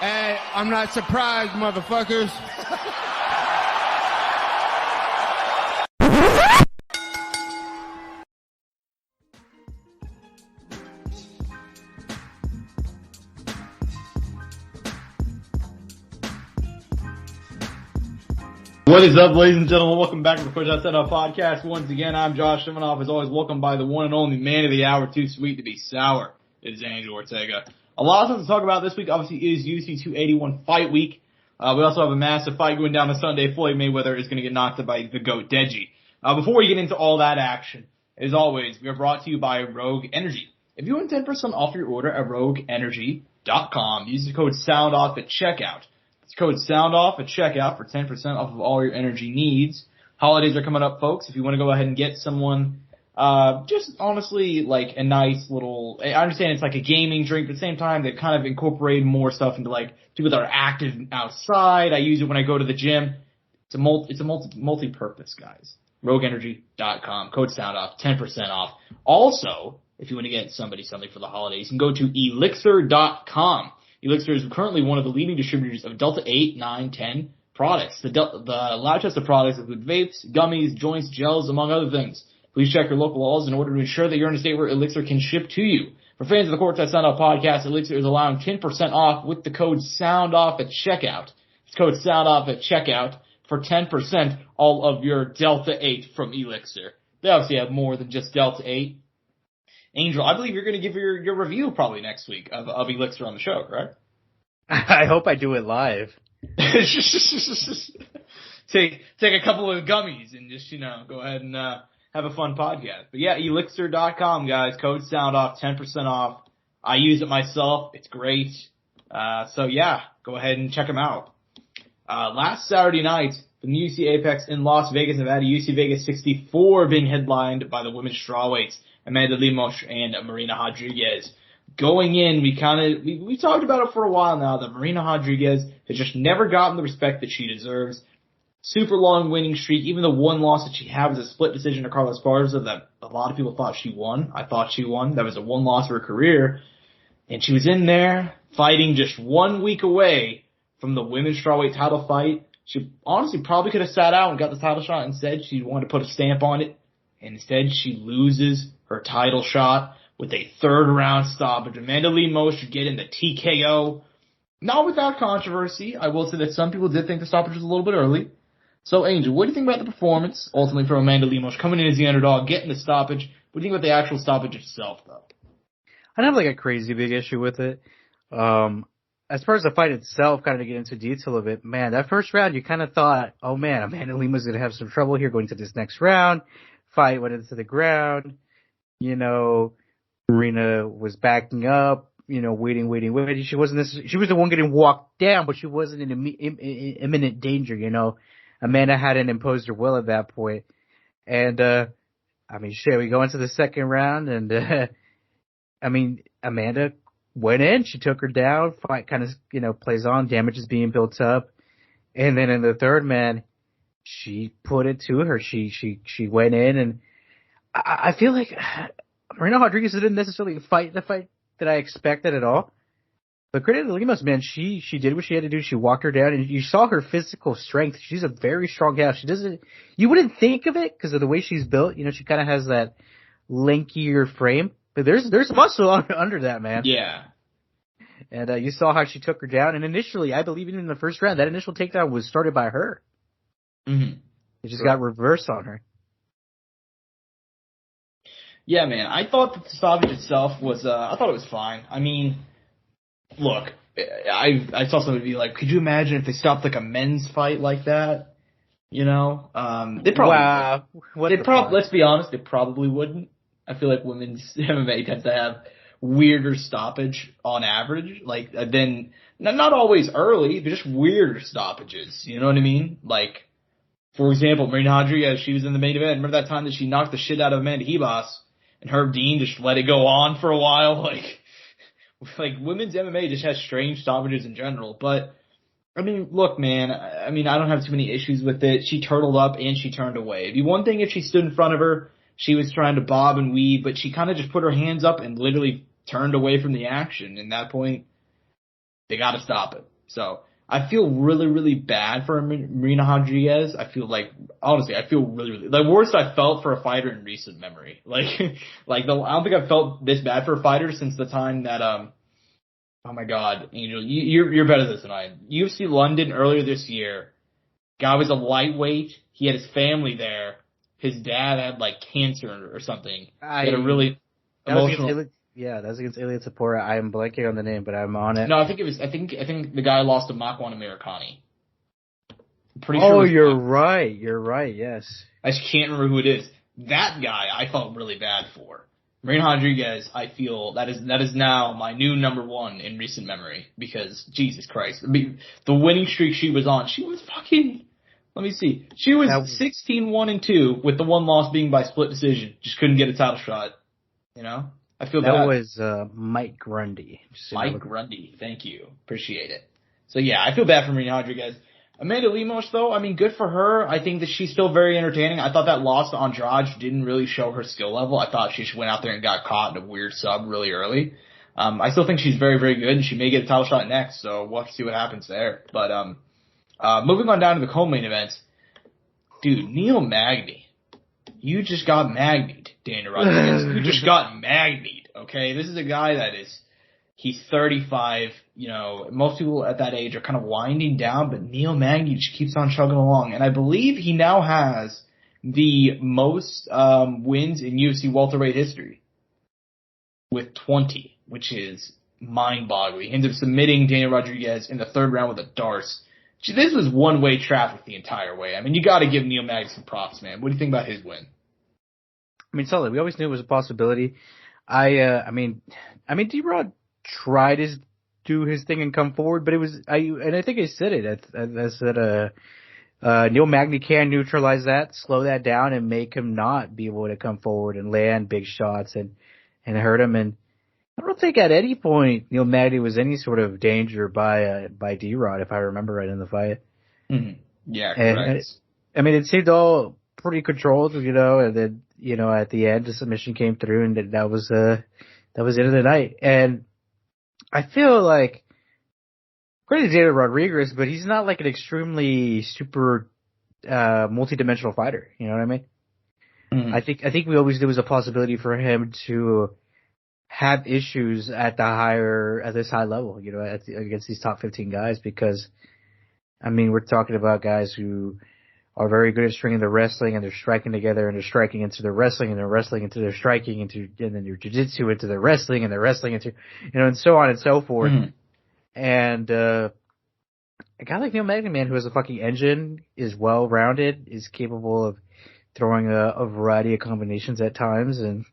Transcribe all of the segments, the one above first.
Hey, I'm not surprised, motherfuckers. What is up, ladies and gentlemen? Welcome back to the Courtside Soundoff podcast. Once again, I'm Josh Evanoff. As always, welcome by the one and only man of the hour, too sweet to be sour. It is Angel Ortega. A lot of stuff to talk about this week, obviously, is UFC 281 fight week. We also have a massive fight going down this Sunday. Floyd Mayweather is going to get knocked out by the GOAT, Deji. Before we get into all that action, as always, we are brought to you by Rogue Energy. If you want 10% off your order at RogueEnergy.com, use the code SOUNDOFF at checkout. It's code SOUNDOFF at checkout for 10% off of all your energy needs. Holidays are coming up, folks. If you want to go ahead and get someone, just honestly, like a nice little, I understand it's like a gaming drink, but at the same time, they kind of incorporate more stuff into like people that are active outside. I use it when I go to the gym. It's a multi-purpose, guys. RogueEnergy.com, code SOUNDOFF, 10% off. Also, if you want to get somebody something for the holidays, you can go to ELYXR.com. ELYXR is currently one of the leading distributors of Delta 8, 9, 10 products. The lab tested products include vapes, gummies, joints, gels, among other things. Please check your local laws in order to ensure that you're in a state where ELYXR can ship to you. For fans of the Courtside Soundoff podcast, ELYXR is allowing 10% off with the code SOUNDOFF at checkout. It's code SOUNDOFF at checkout for 10% all of your Delta 8 from ELYXR. They obviously have more than just Delta 8. Angel, I believe you're going to give your review probably next week of ELYXR on the show, correct? I hope I do it live. Take a couple of gummies and just, go ahead and have a fun podcast. But yeah, ELYXR.com, guys. Code SOUNDOFF, 10% off. I use it myself. It's great. So yeah, go ahead and check them out. Last Saturday night, the UFC Apex in Las Vegas, Nevada, UFC Vegas 64 being headlined by the women's strawweights, Amanda Lemos and Marina Rodriguez. Going in, we talked about it for a while now that Marina Rodriguez has just never gotten the respect that she deserves. Super long winning streak. Even the one loss that she had was a split decision to Carla Esparza that a lot of people thought she won. I thought she won. That was a one loss of her career. And she was in there fighting just 1 week away from the women's strawweight title fight. She honestly probably could have sat out and got the title shot. Instead, she wanted to put a stamp on it. And instead, she loses her title shot with a third round stoppage. Amanda Lemos should get in the TKO. Not without controversy. I will say that some people did think the stoppage was a little bit early. So, Angel, what do you think about the performance, ultimately, from Amanda Lemos coming in as the underdog, getting the stoppage? What do you think about the actual stoppage itself, though? I don't have like a crazy big issue with it. As far as the fight itself, kind of to get into detail of it, man, that first round, you kind of thought, oh man, Amanda Lemos is going to have some trouble here going to this next round. Fight went into the ground. Marina was backing up, waiting. She was the one getting walked down, but she wasn't in imminent danger, Amanda hadn't imposed her will at that point. And, we go into the second round and, Amanda went in, she took her down, fight kind of, plays on, damage is being built up. And then in the third, man, she put it to her. She went in and I feel like Marina Rodriguez didn't necessarily fight the fight that I expected at all. But credit to Lemos, man, she did what she had to do. She walked her down, and you saw her physical strength. She's a very strong gal. You wouldn't think of it because of the way she's built. She kind of has that lankier frame, but there's muscle under that, man. Yeah. And you saw how she took her down. And initially, I believe even in the first round, that initial takedown was started by her. Mm-hmm. It just got reversed on her. Yeah, man. I thought that the stoppage itself was, I thought it was fine. I mean, look, I saw somebody be like, could you imagine if they stopped like a men's fight like that? They probably, let's be honest, they probably wouldn't. I feel like women's MMA tends to have weirder stoppage on average. Like, then, not always early, but just weirder stoppages. You know what I mean? Like, for example, Marina Rodriguez, she was in the main event. Remember that time that she knocked the shit out of Amanda Ribas? And Herb Dean just let it go on for a while. Like women's MMA just has strange stoppages in general. But, I mean, look, man, I don't have too many issues with it. She turtled up and she turned away. It'd be one thing if she stood in front of her, she was trying to bob and weave, but she kind of just put her hands up and literally turned away from the action. And at that point, they got to stop it. So I feel really, really bad for Marina Rodriguez. I feel like, honestly, I feel really, really, the worst I felt for a fighter in recent memory. I don't think I've felt this bad for a fighter since the time that, oh my God, Angel, you're better at this than I am. UFC London earlier this year, guy was a lightweight. He had his family there. His dad had like cancer or something. He had a really emotional. Yeah, that was against Ilya Tapora. I am blanking on the name, but I'm on it. No, I think the guy lost to Makwan Americani. I'm pretty sure. Oh, you're right. You're right. Yes. I just can't remember who it is. That guy I felt really bad for. Marina Rodriguez, I feel that is now my new number one in recent memory because Jesus Christ, I mean, the winning streak she was on, she was fucking. Let me see. She was 16-1-2 with the one loss being by split decision. Just couldn't get a title shot. You know. I feel that bad. was Mike Grundy. Mike Grundy, thank you, appreciate it. So yeah, I feel bad for Marina Rodriguez. Amanda Lemos, though, I mean, good for her. I think that she's still very entertaining. I thought that loss to Andrade didn't really show her skill level. I thought she just went out there and got caught in a weird sub really early. I still think she's very, very good, and she may get a title shot next. So we'll have to see what happens there. But moving on down to the co-main events, dude, Neil Magny. You just got magnied, Dana Rodriguez. You just got magnied, okay? This is a guy he's 35, you know, most people at that age are kind of winding down, but Neil Magny just keeps on chugging along. And I believe he now has the most wins in UFC welterweight history with 20, which is mind-boggling. He ends up submitting Dana Rodriguez in the third round with a Darce. This was one-way traffic the entire way. I mean, you got to give Neil Magny some props, man. What do you think about his win? I mean, solid. We always knew it was a possibility. I mean, D-Rod tried to do his thing and come forward, but I think I said it. I said, Neil Magny can neutralize that, slow that down, and make him not be able to come forward and land big shots and hurt him. And I don't think at any point Neil Magny was any sort of danger by D-Rod, if I remember right in the fight. Mm-hmm. Yeah, correct. I mean, it seemed all pretty controlled, you know, and then, you know, at the end, the submission came through, and that was the end of the night. And I feel like, credit to Dana Rodriguez, but he's not like an extremely super multi-dimensional fighter. You know what I mean? Mm-hmm. I think we always knew it was a possibility for him to have issues at this high level, you know, against these top 15 guys, because, I mean, we're talking about guys who are very good at stringing the wrestling, and they're striking together, and they're striking into their wrestling, and they're wrestling into their striking, and then your jiu-jitsu into their wrestling, and they're wrestling into, you know, and so on and so forth. Mm-hmm. And a guy like Neil Magny, man, who has a fucking engine, is well-rounded, is capable of throwing a variety of combinations at times, and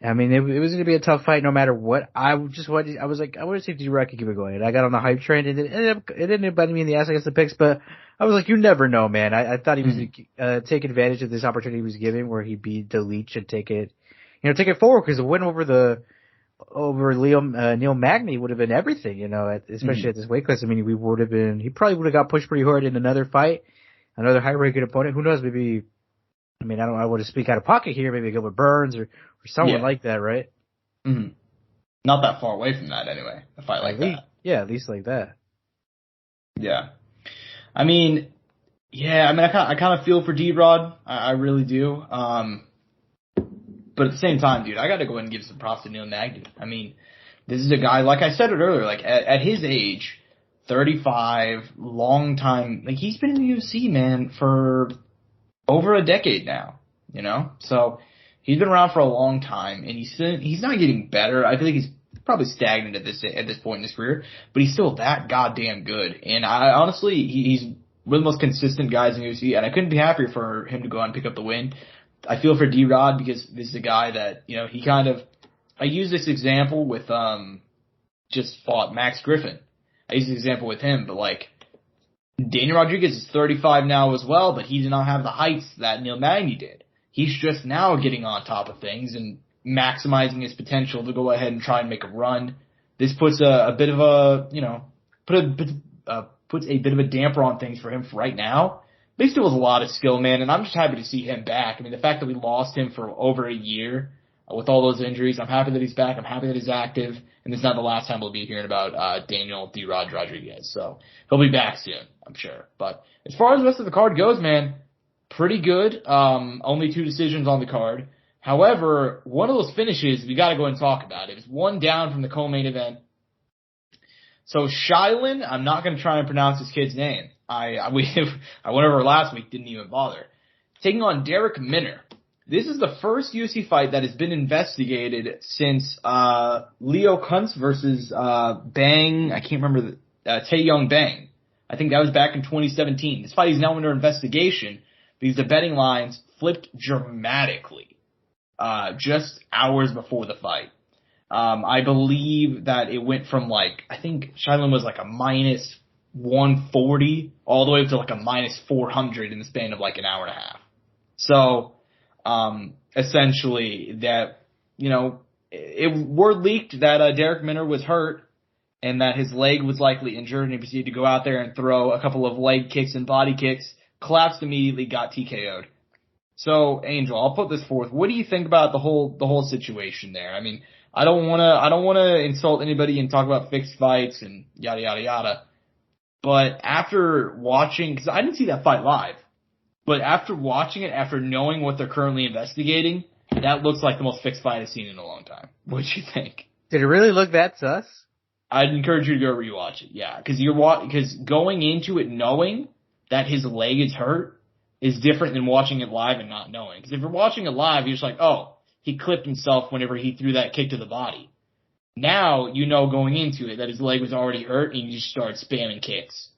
I mean, it was going to be a tough fight no matter what. I was like, I want to see if D-Rod could keep it going. And I got on the hype train, and it ended up biting me in the ass against the picks, but I was like, you never know, man. I thought he was taking advantage of this opportunity he was given, where he beat the Leech and take it forward, because the win over Neil Magny would have been everything, you know, especially at this weight class. I mean, he probably would have got pushed pretty hard in another fight, another high-ranking opponent. Who knows? Maybe, I mean, I want to speak out of pocket here. Maybe Gilbert Burns or someone like that, right? Mm-hmm. Not that far away from that, anyway. A fight like that. Yeah, at least like that. Yeah. I mean, I kind of feel for D-Rod. I really do. But at the same time, dude, I got to go ahead and give some props to Neil Magny. I mean, this is a guy, like I said it earlier, like at his age, 35, long time, like he's been in the UFC, man, for over a decade now, you know? So he's been around for a long time, and he's not getting better. I feel like he's probably stagnant at this point in his career, but he's still that goddamn good. And I honestly, he's one of the most consistent guys in the UFC, and I couldn't be happier for him to go out and pick up the win. I feel for D-Rod, because this is a guy that, you know, I use this example with, just fought Max Griffin. I use this example with him, but like, Dana Rodriguez is 35 now as well, but he did not have the heights that Neil Magny did. He's just now getting on top of things and maximizing his potential to go ahead and try and make a run. This puts a bit of a, you know, puts a bit of a damper on things for him for right now. But he still has a lot of skill, man, and I'm just happy to see him back. I mean, the fact that we lost him for over a year, with all those injuries. I'm happy that he's back. I'm happy that he's active. And this is not the last time we'll be hearing about Daniel D-Rod Rodriguez. So he'll be back soon, I'm sure. But as far as the rest of the card goes, man, pretty good. Only 2 decisions on the card. However, one of those finishes, we got to go and talk about. It was one down from the co-main event. So Shylin, I'm not going to try and pronounce this kid's name. I went over last week, didn't even bother. Taking on Derek Minner. This is the first UFC fight that has been investigated since Leo Kuntz versus Bang. I can't remember Tae-Young Bang. I think that was back in 2017. This fight is now under investigation because the betting lines flipped dramatically just hours before the fight. I believe that it went from I think Shylin was a minus 140 all the way up to a minus 400 in the span of an hour and a half. So, essentially that, word leaked that Derek Minner was hurt and that his leg was likely injured and he proceeded to go out there and throw a couple of leg kicks and body kicks, collapsed immediately, got TKO'd. So, Angel, I'll put this forth. What do you think about the whole situation there? I mean, I don't wanna insult anybody and talk about fixed fights and yada yada yada. But after watching, because I didn't see that fight live, but after watching it, after knowing what they're currently investigating, that looks like the most fixed fight I've seen in a long time. What do you think? Did it really look that sus? I'd encourage you to go rewatch it. Yeah, because going into it knowing that his leg is hurt is different than watching it live and not knowing. Because if you're watching it live, you're just like, oh, he clipped himself whenever he threw that kick to the body. Now you know going into it that his leg was already hurt and you just start spamming kicks.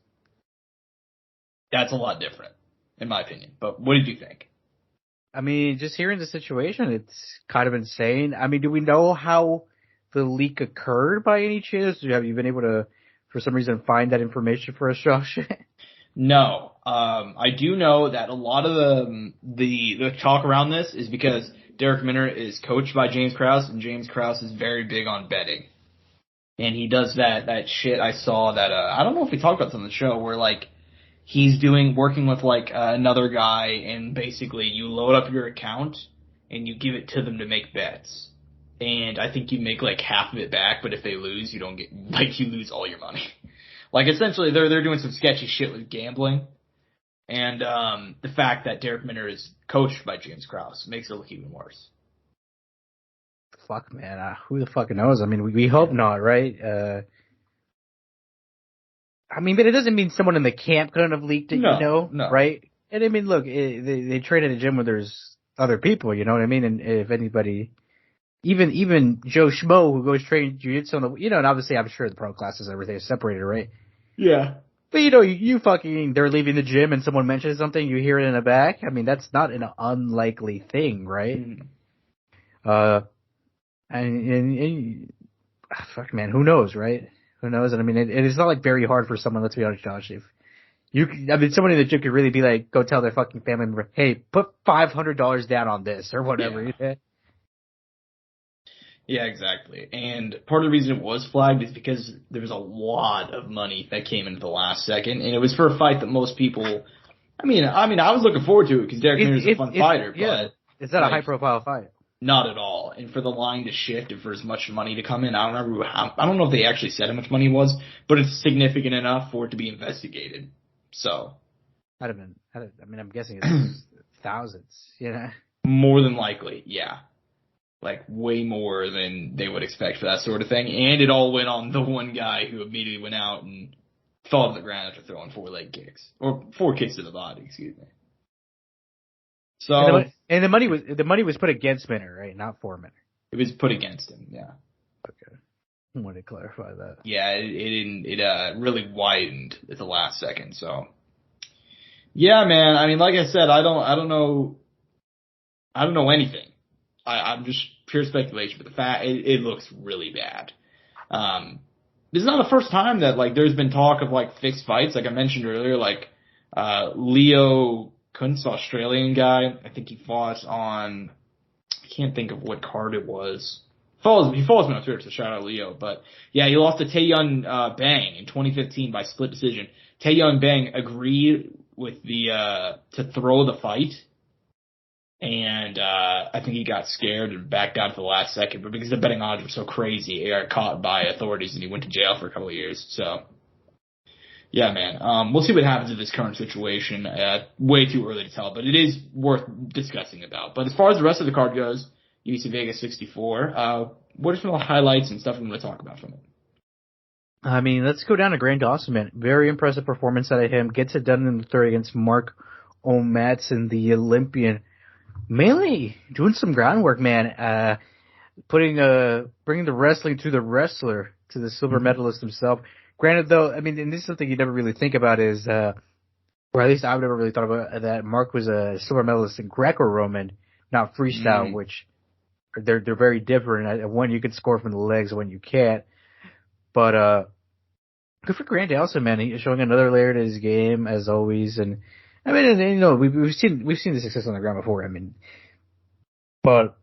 That's a lot different, in my opinion. But what did you think? I mean, just hearing the situation, it's kind of insane. I mean, do we know how the leak occurred by any chance? Have you been able to, for some reason, find that information for us, Josh? No. I do know that a lot of the talk around this is because Derek Minner is coached by James Krause, and James Krause is very big on betting. And he does that shit I saw that, I don't know if we talked about this on the show, where he's working with another guy, and basically you load up your account and you give it to them to make bets. And I think you make half of it back, but if they lose, you don't get, you lose all your money. Essentially they're doing some sketchy shit with gambling. And the fact that Derek Minner is coached by James Krause makes it look even worse. Fuck, man. Who the fuck knows? I mean, we hope not, right? I mean, but it doesn't mean someone in the camp couldn't have leaked it, No. Right? And I mean, look, they train at a gym where there's other people, you know what I mean? And if anybody, even Joe Schmo who goes train jiu-jitsu, and obviously I'm sure the pro classes and everything is separated, right? Yeah. But you fucking, they're leaving the gym and someone mentions something, you hear it in the back. I mean, that's not an unlikely thing, right? Mm-hmm. And fuck, man, who knows, right? Who knows? And I mean, it's not very hard for someone, let's be honest, Josh, someone in the gym could really be go tell their fucking family member, hey, put $500 down on this or whatever. Yeah. Yeah, exactly. And part of the reason it was flagged is because there was a lot of money that came into the last second, and it was for a fight that most people. I mean, I was looking forward to it because Derek Minner is a fun fighter. Yeah, but it's not a high-profile fight. Not at all. And for the line to shift and for as much money to come in, I don't know if they actually said how much money it was, but it's significant enough for it to be investigated. So. I'm guessing it's thousands, More than likely, yeah. Way more than they would expect for that sort of thing. And it all went on the one guy who immediately went out and fell to the ground after throwing 4 leg kicks. Or 4 kicks to the body, excuse me. So. And the money was put against Minner, right? Not for Minner. It was put against him, yeah. Okay. I wanted to clarify that. Yeah, it really widened at the last second, so. Yeah, man, I mean, like I said, I don't know anything. I'm just pure speculation, but the fact it looks really bad. This is not the first time that there's been talk of fixed fights. Like I mentioned earlier, Leo Kuntz, Australian guy. I think he fought on. I can't think of what card it was. He follows me on Twitter, so shout out Leo. But yeah, he lost to Tae-Young Bang in 2015 by split decision. Tae-Young Bang agreed with to throw the fight. And I think he got scared and backed out at the last second. But because the betting odds were so crazy, he got caught by authorities and he went to jail for a couple of years. So, yeah, man. We'll see what happens in this current situation. Way too early to tell, but it is worth discussing about. But as far as the rest of the card goes, UFC Vegas 64, what are some of the highlights and stuff we want to talk about from it? I mean, let's go down to Grant Dawson, man. Very impressive performance out of him. Gets it done in the third against Mark O'Madsen, the Olympian. Mainly doing some groundwork, man. Bringing the wrestling to the wrestler, to the silver medalist himself. Granted, though, I mean, and this is something you never really think about is, or at least I've never really thought about that Mark was a silver medalist in Greco-Roman, not freestyle, which they're very different. One you can score from the legs, one you can't. But good for Grant Dawson, man. He's showing another layer to his game as always, and I mean, you know, we've seen the success on the ground before. I mean, but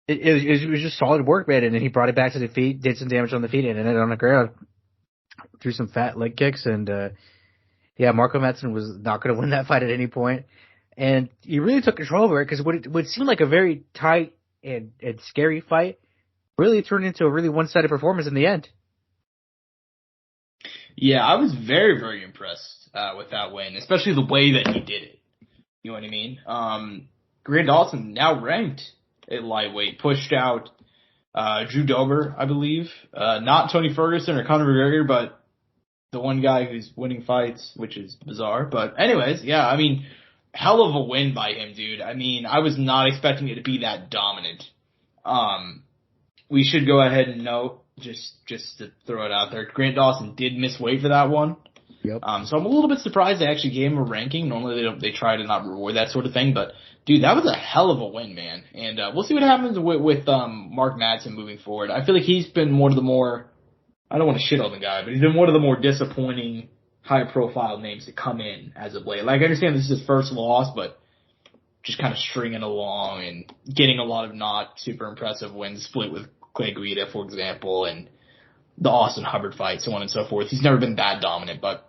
it was just solid work, man. And then he brought it back to the feet, did some damage on the feet, and then on the ground, threw some fat leg kicks, and yeah, Marco Madsen was not going to win that fight at any point, and he really took control over it because what seemed like a very tight and scary fight really turned into a really one-sided performance in the end. Yeah, I was very, very impressed with that win, especially the way that he did it. You know what I mean? Grant Dawson now ranked at lightweight, pushed out Drew Dober, I believe. Not Tony Ferguson or Conor McGregor, but the one guy who's winning fights, which is bizarre. But anyways, yeah, I mean, hell of a win by him, dude. I mean, I was not expecting it to be that dominant. We should go ahead and note, just to throw it out there, Grant Dawson did miss weight for that one. Yep. So I'm a little bit surprised they actually gave him a ranking. Normally they try to not reward that sort of thing, but dude, that was a hell of a win, man. And we'll see what happens with Mark Madsen moving forward. I feel like he's been one of the more, I don't want to shit on the guy, but he's been one of the more disappointing high profile names to come in as of late. Like, I understand this is his first loss, but just kind of stringing along and getting a lot of not super impressive wins, split with Clay Guida, for example, and the Austin Hubbard fight, so on and so forth. He's never been that dominant, but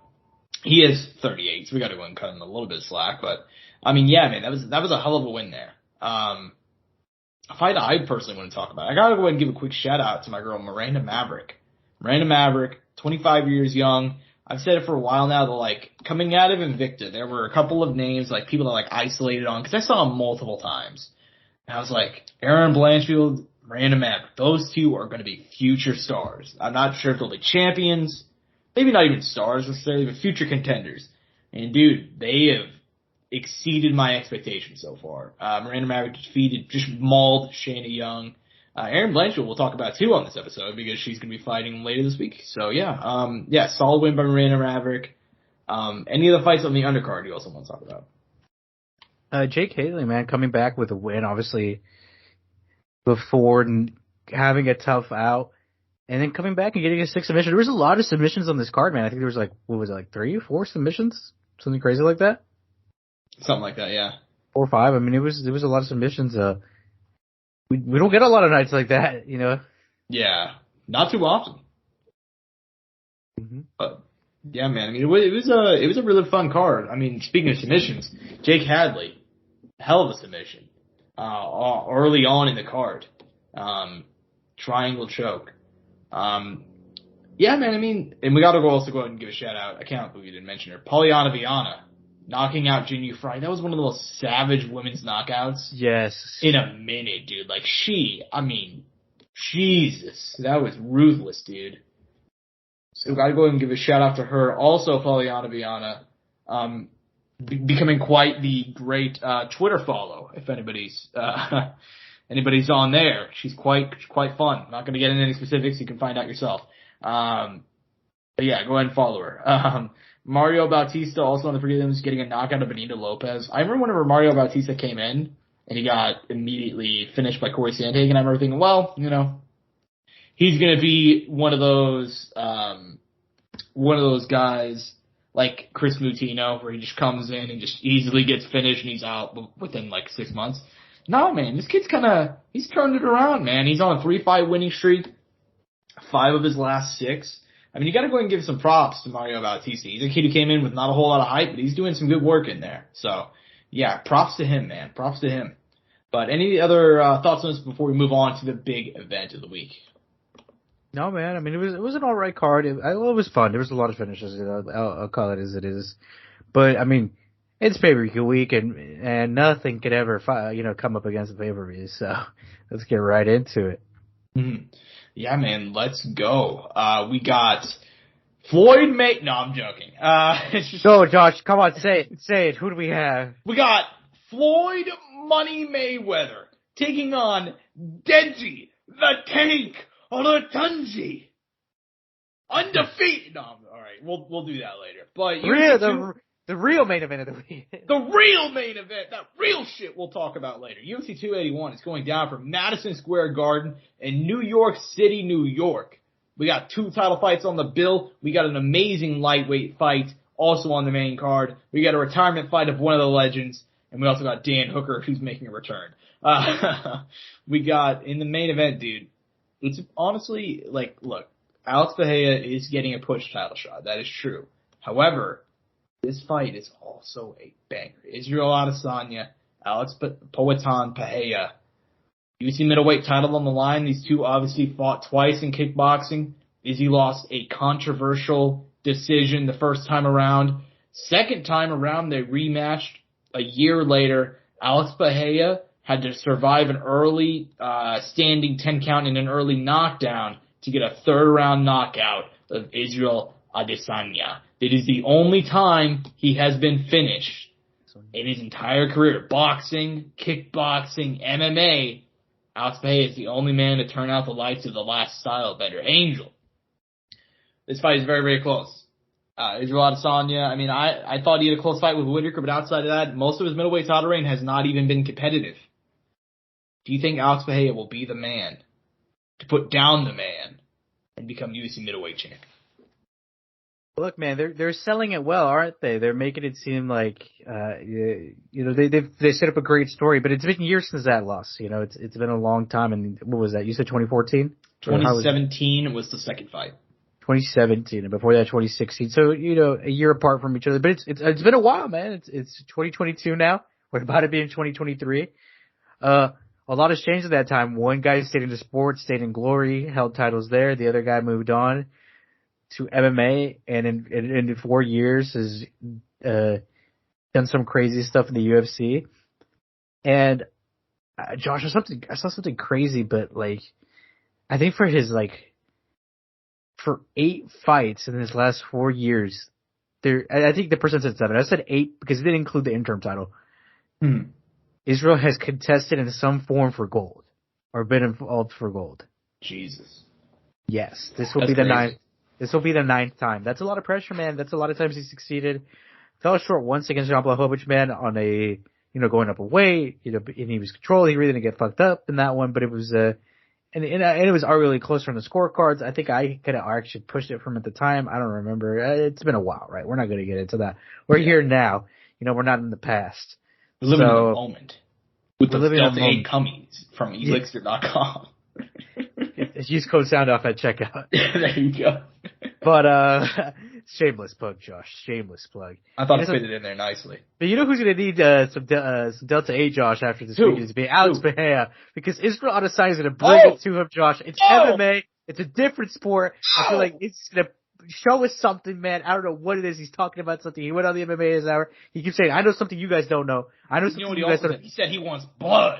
he is 38, so we got to go and cut him a little bit of slack. But I mean, yeah, man, that was a hell of a win there. A fight I personally want to talk about. I got to go ahead and give a quick shout out to my girl Miranda Maverick. Miranda Maverick, 25 years young. I've said it for a while now that, like, coming out of Invicta, there were a couple of names, like, people that, like, isolated on, because I saw them multiple times. And I was like, Aaron Blanchfield, Miranda Maverick, those two are going to be future stars. I'm not sure if they'll be champions, maybe not even stars necessarily, but future contenders. And dude, they have exceeded my expectations so far. Miranda Maverick just mauled Shayna Young. Aaron Blanchfield we'll talk about too on this episode because she's going to be fighting later this week. So yeah, solid win by Miranda Maverick. Any of the fights on the undercard you also want to talk about? Jake Haley, man, coming back with a win, obviously, before having a tough out, and then coming back and getting a 6 submission. There was a lot of submissions on this card, man. I think there was, like, what was it, like 3 or 4 submissions? Something crazy like that? Something like that, yeah. 4 or 5. I mean, there was a lot of submissions. We don't get a lot of nights like that, you know? Yeah, not too often. Mm-hmm. But yeah, man. I mean, it was a really fun card. I mean, speaking of submissions, Jake Hadley, hell of a submission, early on in the card, triangle choke. Yeah, man. I mean, and we got to also go ahead and give a shout out. I can't believe you didn't mention her, Polyana Viana, knocking out Jin Fry. That was one of the most savage women's knockouts. Yes. In a minute, dude. Like, I mean, Jesus, that was ruthless, dude. So we gotta go ahead and give a shout out to her. Also, Polyana Viana, becoming quite the great Twitter follow. If anybody's on there, she's quite fun. Not gonna get into any specifics. You can find out yourself. But yeah, go ahead and follow her. Mario Bautista, also on the prelims, getting a knockout of Benito Lopez. I remember whenever Mario Bautista came in and he got immediately finished by Corey Sandhagen, I remember thinking, well, you know, he's gonna be one of those guys like Chris Mutino, where he just comes in and just easily gets finished and he's out within like 6 months. No, man, this kid's he's turned it around, man. He's on a 3-5 winning streak, 5 of his last 6. I mean, you gotta go and give some props to Mario Bautista. He's a kid who came in with not a whole lot of hype, but he's doing some good work in there. So, yeah, props to him, man. Props to him. But any other thoughts on this before we move on to the big event of the week? No, man. I mean, it was an all right card. It was fun. There was a lot of finishes. I'll call it as it is. But I mean, it's pay-per-view week, and nothing could ever come up against the pay-per-view. So let's get right into it. Mm-hmm. Yeah, man. Let's go. We got Floyd Mayweather. No, I'm joking. No, Josh, come on, say it. Who do we have? We got Floyd Money Mayweather taking on Deji the Tank Olatunji. Undefeated. No, all right. We'll do that later. But the real main event of the week. The real main event. That real shit we'll talk about later. UFC 281 is going down from Madison Square Garden in New York City, New York. We got 2 title fights on the bill. We got an amazing lightweight fight also on the main card. We got a retirement fight of one of the legends. And we also got Dan Hooker, who's making a return. We got, in the main event, dude, it's honestly, like, look, Alex Pereira is getting a push title shot. That is true. However, this fight is also a banger. Israel Adesanya, Alex Poatan Pereira. UFC middleweight title on the line. These two obviously fought twice in kickboxing. Izzy lost a controversial decision the first time around. Second time around, they rematched. A year later, Alex Pereira had to survive an early standing 10 count and an early knockdown to get a third round knockout of Israel Adesanya. It is the only time he has been finished in his entire career. Boxing, kickboxing, MMA. Alex Pereira is the only man to turn out the lights of the last style bender. Angel. This fight is very, very close. Israel Adesanya, I mean, I thought he had a close fight with Whitaker, but outside of that, most of his middleweight title reign has not even been competitive. Do you think Alex Pereira will be the man to put down the man and become UFC middleweight champion? Look, man, they're selling it well, aren't they? They're making it seem like, they set up a great story, but it's been years since that loss. You know, it's been a long time. And what was that? You said 2014? 2017 was the second fight. 2017, and before that 2016. So, a year apart from each other. But it's been a while, man. It's 2022 now. We're about to be in 2023. A lot has changed at that time. One guy stayed in the sport, stayed in glory, held titles there. The other guy moved on to MMA, and in 4 years has done some crazy stuff in the UFC. And Josh, I saw something crazy, but like, I think for his for 8 fights in his last 4 years, I think the person said 7. I said 8 because it didn't include the interim title. Israel has contested in some form for gold, or been involved for gold. Jesus. Yes, this will be the 9th. This will be the 9th time. That's a lot of pressure, man. That's a lot of times he succeeded. Fell short once against Jan Blachowicz, man, on a going up a weight. And he was controlled. He really didn't get fucked up in that one, but it was And it was arguably closer on the scorecards. I think I could have actually pushed it from at the time. I don't remember. It's been a while, right? We're not going to get into that. We're here now. We're not in the past. We're living in the moment. With the Delta 8 Gummies from ELYXR.com. Use code Soundoff at checkout. There you go. But, shameless plug, Josh. Shameless plug. I thought I fit it in there nicely. But you know who's going to need some Delta 8, Josh, after this week? Is being Alex Pereira. Because Israel Adesanya is going to bring it to him, Josh. It's MMA. It's a different sport. I feel like it's going to show us something, man. I don't know what it is. He's talking about something. He went on the MMA this hour. He keeps saying, I know something you guys don't know. I know something you guys don't know. He said he wants blood.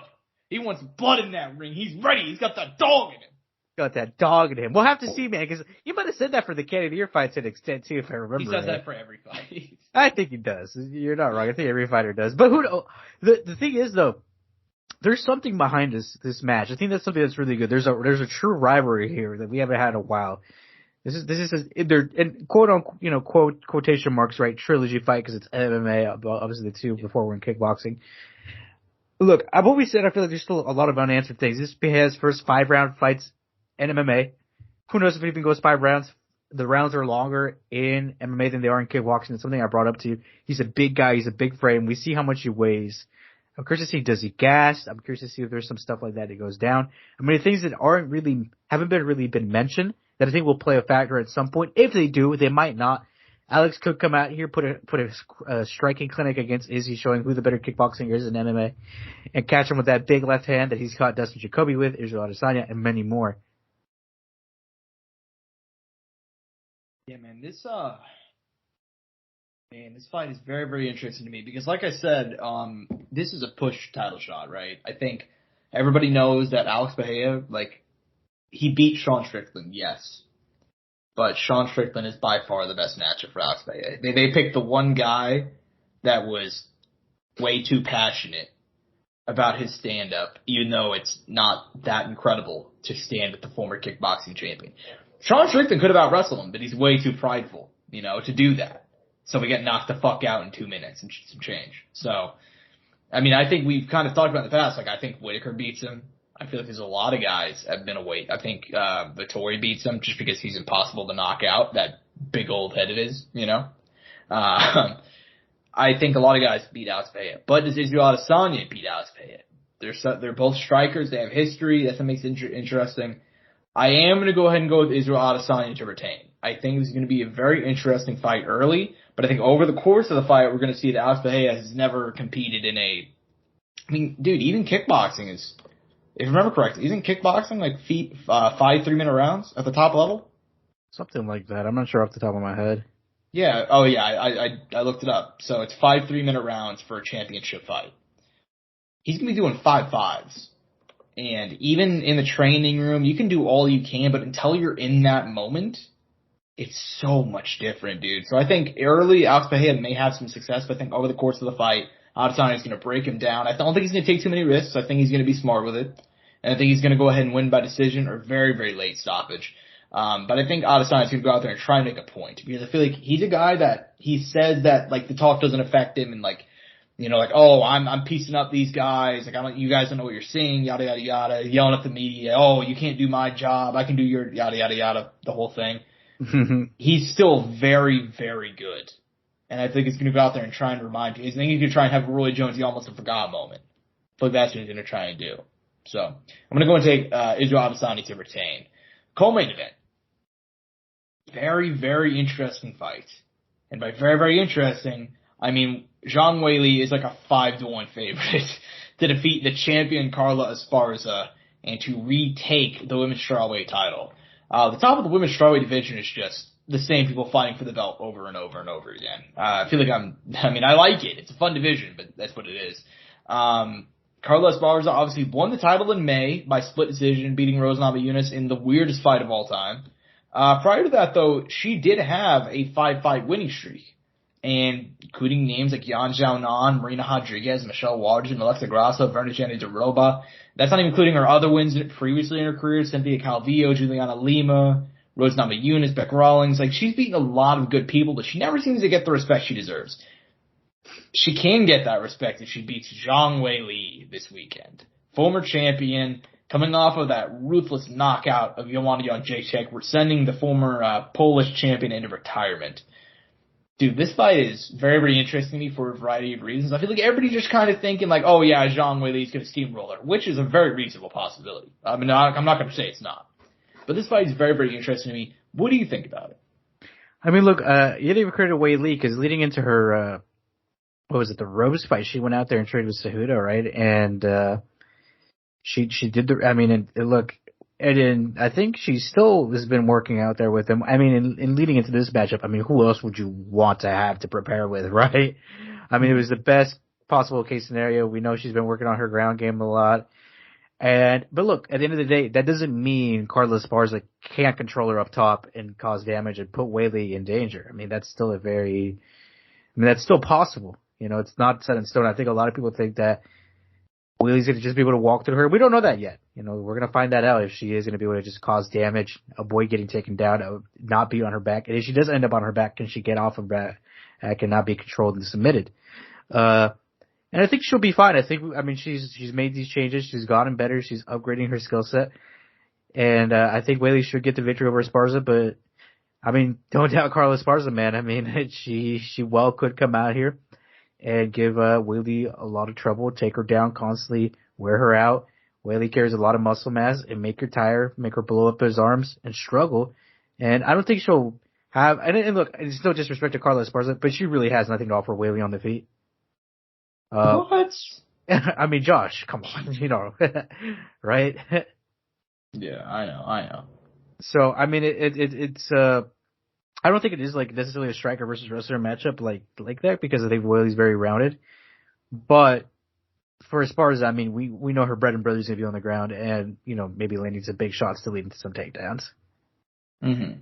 He wants blood in that ring. He's ready. He's got that dog in him. Got that dog in him. We'll have to see, man, because you might have said that for the Cannon of the Year fight to an extent, too, if I remember. He says that for every fight. I think he does. You're not wrong. I think every fighter does. But the thing is, though, there's something behind this match. I think that's something that's really good. There's a true rivalry here that we haven't had in a while. This is they're in quotation marks, right, trilogy fight because it's MMA, obviously the two before we're in kickboxing. Look, I've always said I feel like there's still a lot of unanswered things. This has first 5-round fights in MMA. Who knows if it even goes 5 rounds? The rounds are longer in MMA than they are in kickboxing. It's something I brought up to you. He's a big guy. He's a big frame. We see how much he weighs. I'm curious to see, does he gas? I'm curious to see if there's some stuff like that goes down. I mean, things that haven't really been mentioned that I think will play a factor at some point. If they do, they might not. Alex could come out here, put a striking clinic against Izzy, showing who the better kickboxing is in MMA, and catch him with that big left hand that he's caught Dustin Jacoby with, Israel Adesanya, and many more. Yeah, man, this fight is very, very interesting to me because, like I said, this is a push title shot, right? I think everybody knows that Alex Bahia, he beat Sean Strickland, yes. But Sean Strickland is by far the best matchup for Alex Bahia. They picked the one guy that was way too passionate about his stand-up, even though it's not that incredible to stand with the former kickboxing champion. Sean Strickland could have out-wrestled him, but he's way too prideful, to do that. So we get knocked the fuck out in 2 minutes and some change. So, I think we've kind of talked about in the past, I think Whitaker beats him. I feel like there's a lot of guys have been a weight. I think Vettori beats him just because he's impossible to knock out, that big old head it is, I think a lot of guys beat Alex Bahia. But does Israel Adesanya beat Alex Bahia? They're both strikers. They have history. That's what makes it interesting. I am going to go ahead and go with Israel Adesanya to retain. I think this is going to be a very interesting fight early, but I think over the course of the fight, we're going to see that Alex Bahia has never competed in even kickboxing is, if I remember correctly, isn't kickboxing 5 3-minute rounds at the top level? Something like that. I'm not sure off the top of my head. Yeah. Oh, yeah. I looked it up. So it's 5 3-minute rounds for a championship fight. He's going to be doing 5 5s. And even in the training room, you can do all you can, but until you're in that moment, it's so much different, dude. So I think early, Alex Bahia may have some success, but I think over the course of the fight, Adesanya is going to break him down. I don't think he's going to take too many risks. I think he's going to be smart with it. And I think he's going to go ahead and win by decision or very, very late stoppage. But I think Adesanya is going to go out there and try and make a point. Because I feel like he's a guy that he says that, the talk doesn't affect him and, oh, I'm piecing up these guys. You guys don't know what you're seeing, yada, yada, yada, yelling at the media. Oh, you can't do my job. I can do your yada, yada, yada, the whole thing. He's still very, very good. And I think he's going to go out there and try and remind you. I think he's going to try and have a Roy Jones, you almost forgot moment. But that's what he's going to try and do. So I'm going to go and take Israel Adesanya to retain. Co-main event. Very, very interesting fight. And by very, very interesting, I mean Zhang Weili is a 5-1 favorite to defeat the champion Carla Esparza and to retake the women's strawweight title. The top of the women's strawweight division is just the same people fighting for the belt over and over and over again. I feel like I like it. It's a fun division, but that's what it is. Carla Esparza obviously won the title in May by split decision, beating Rose Namajunas in the weirdest fight of all time. Prior to that, though, she did have a 5-fight winning streak, and including names like Yan Xiaonan, Marina Rodriguez, Michelle Waterson, Alexa Grasso, Vernicelli de Roba. That's not even including her other wins previously in her career, Cynthia Calvillo, Juliana Lima, Rose Namajunas, Beck Rawlings. She's beaten a lot of good people, but she never seems to get the respect she deserves. She can get that respect if she beats Zhang Weili this weekend. Former champion, coming off of that ruthless knockout of Joanna Jędrzejczyk, we're sending the former Polish champion into retirement. Dude, this fight is very, very interesting to me for a variety of reasons. I feel like everybody's just kind of thinking oh yeah, Zhang Weili's going to steamroll her, which is a very reasonable possibility. I'm not going to say it's not. But this fight is very, very interesting to me. What do you think about it? Look, you didn't even credit Weili because leading into her, the Rose fight, she went out there and traded with Cejudo, right? And she did and I think she still has been working out there with him. In leading into this matchup, who else would you want to have to prepare with, right? It was the best possible case scenario. We know she's been working on her ground game a lot. But look, at the end of the day, that doesn't mean Carla Esparza can't control her up top and cause damage and put Weili in danger. That's still that's still possible. It's not set in stone. I think a lot of people think that Weili's going to just be able to walk through her. We don't know that yet. We're going to find that out if she is going to be able to just cause damage, avoid getting taken down, not be on her back. And if she does end up on her back, can she get off her back and not be controlled and submitted? And I think she'll be fine. She's made these changes. She's gotten better. She's upgrading her skill set. And I think Weili should get the victory over Esparza, but don't doubt Carla Esparza, man. She well could come out here and give Weili a lot of trouble, take her down constantly, wear her out. Weili carries a lot of muscle mass and make her tire, make her blow up his arms and struggle. And I don't think she'll And look, it's no disrespect to Carla Esparza, but she really has nothing to offer Whaley on the feet. What? I mean, Josh, come on, right? Yeah, I know. So, I mean, it's I don't think it is like necessarily a striker versus wrestler matchup like that because I think Whaley's very rounded. But for Esparza, I mean, we know her bread and butter is going to be on the ground and, maybe landing some big shots to lead into some takedowns. Mm-hmm.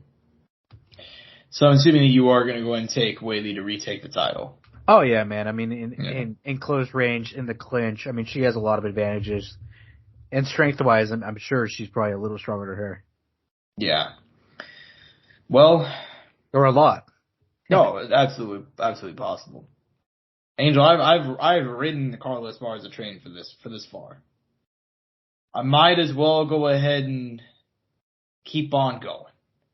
So I'm assuming that you are going to go and take Whaley to retake the title. Oh yeah, man. I mean, in close range, in the clinch, I mean, she has a lot of advantages. And strength-wise, I'm sure she's probably a little stronger than her. Yeah. Well. Or a lot. No, absolutely possible. Angel, I've ridden Carla Esparza train for this far. I might as well go ahead and keep on going.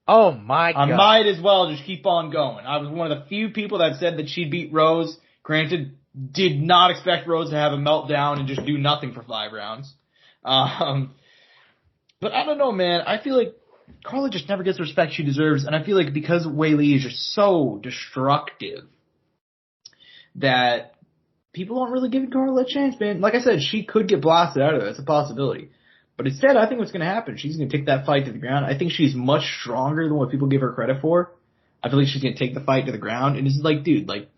Oh my God. I might as well just keep on going. I was one of the few people that said that she'd beat Rose. Granted, did not expect Rose to have a meltdown and just do nothing for 5 rounds. But I don't know, man. I feel like Carla just never gets the respect she deserves, and I feel like because Whaley is just so destructive that people aren't really giving Carla a chance, man. Like I said, she could get blasted out of it. It's a possibility. But instead, I think what's going to happen, she's going to take that fight to the ground. I think she's much stronger than what people give her credit for. I feel like she's going to take the fight to the ground. And it's like, dude, like,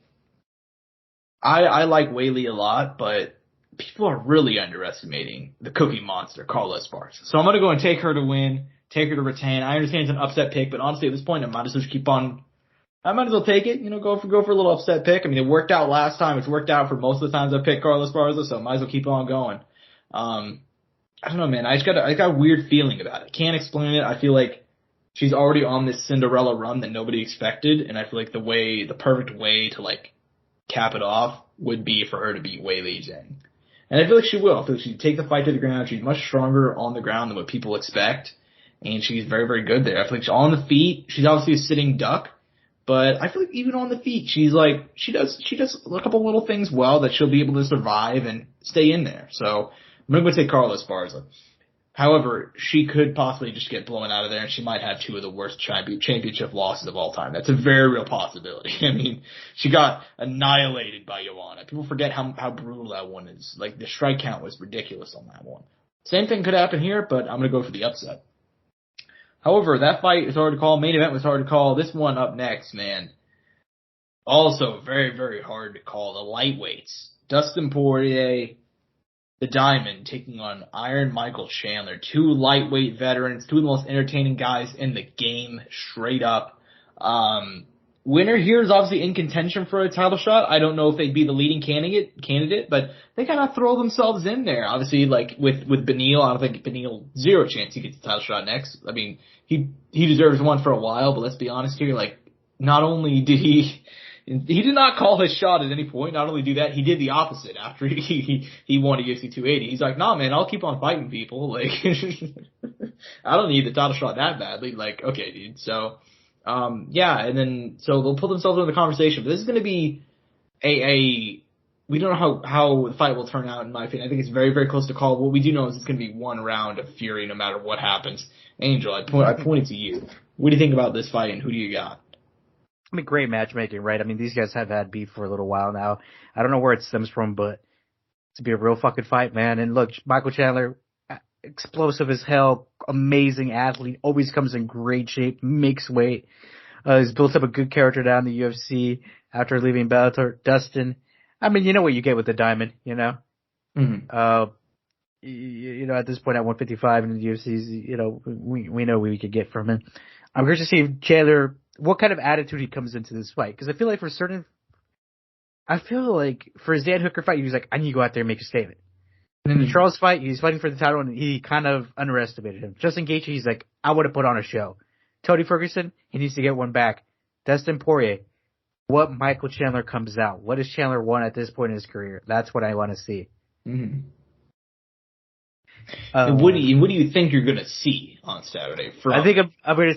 I like Whaley a lot, but people are really underestimating the Cookie Monster, Carla Esparza. So I'm going to go and take her to win, take her to retain. I understand it's an upset pick, but honestly, at this point, I might as well keep on. I might as well take it, go for a little upset pick. I mean, it worked out last time. It's worked out for most of the times I picked Carla Esparza, so I might as well keep on going. I don't know, man. I got a weird feeling about it. Can't explain it. I feel like she's already on this Cinderella run that nobody expected, and I feel like the perfect way to like cap it off would be for her to beat Whaley Zhang. And I feel like she will. I feel like she'd take the fight to the ground. She's much stronger on the ground than what people expect, and she's very, very good there. I feel like she's on the feet. She's obviously a sitting duck, but I feel like even on the feet, she's like she does a couple little things well that she'll be able to survive and stay in there. So I'm going to take Carla Esparza. However, she could possibly just get blown out of there, and she might have 2 of the worst championship losses of all time. That's a very real possibility. I mean, she got annihilated by Joanna. People forget how brutal that one is. Like, the strike count was ridiculous on that one. Same thing could happen here, but I'm going to go for the upset. However, that fight is hard to call. Main event was hard to call. This one up next, man, also very, very hard to call. The lightweights. Dustin Poirier, the Diamond, taking on Iron Michael Chandler. 2 lightweight veterans, 2 of the most entertaining guys in the game, straight up. Winner here is obviously in contention for a title shot. I don't know if they'd be the leading candidate, but they kind of throw themselves in there. Obviously, like with Beneil, I don't think Beneil, 0 chance he gets the title shot next. I mean, he deserves one for a while, but let's be honest here, like, not only did he did not call his shot at any point. Not only do that, he did the opposite after he won a UFC 280. He's like, nah, man, I'll keep on fighting people. Like, I don't need the title shot that badly. Like, okay, dude. So, yeah, and then, so they'll put themselves into the conversation. But this is going to be we don't know how the fight will turn out, in my opinion. I think it's very, very close to call. What we do know is it's going to be 1 round of fury no matter what happens. Angel, I pointed to you. What do you think about this fight, and who do you got? I mean, great matchmaking, right? I mean, these guys have had beef for a little while now. I don't know where it stems from, but it's be a real fucking fight, man. And look, Michael Chandler, explosive as hell, amazing athlete, always comes in great shape, makes weight. He's built up a good character down in the UFC after leaving Bellator. Dustin, I mean, you know what you get with the Diamond, Mm-hmm. At this point at 155 in the UFC's, we know what we could get from him. I'm curious to see if Chandler, what kind of attitude he comes into this fight. Because I feel like for his Dan Hooker fight, he was like, I need to go out there and make a statement. And in the Charles fight, he's fighting for the title, and he kind of underestimated him. Justin Gaethje, he's like, I would have put on a show. Tony Ferguson, he needs to get one back. Dustin Poirier, what Michael Chandler comes out? What has Chandler won at this point in his career? That's what I want to see. Mm-hmm. What do you think you're gonna see on Saturday? I think I'm gonna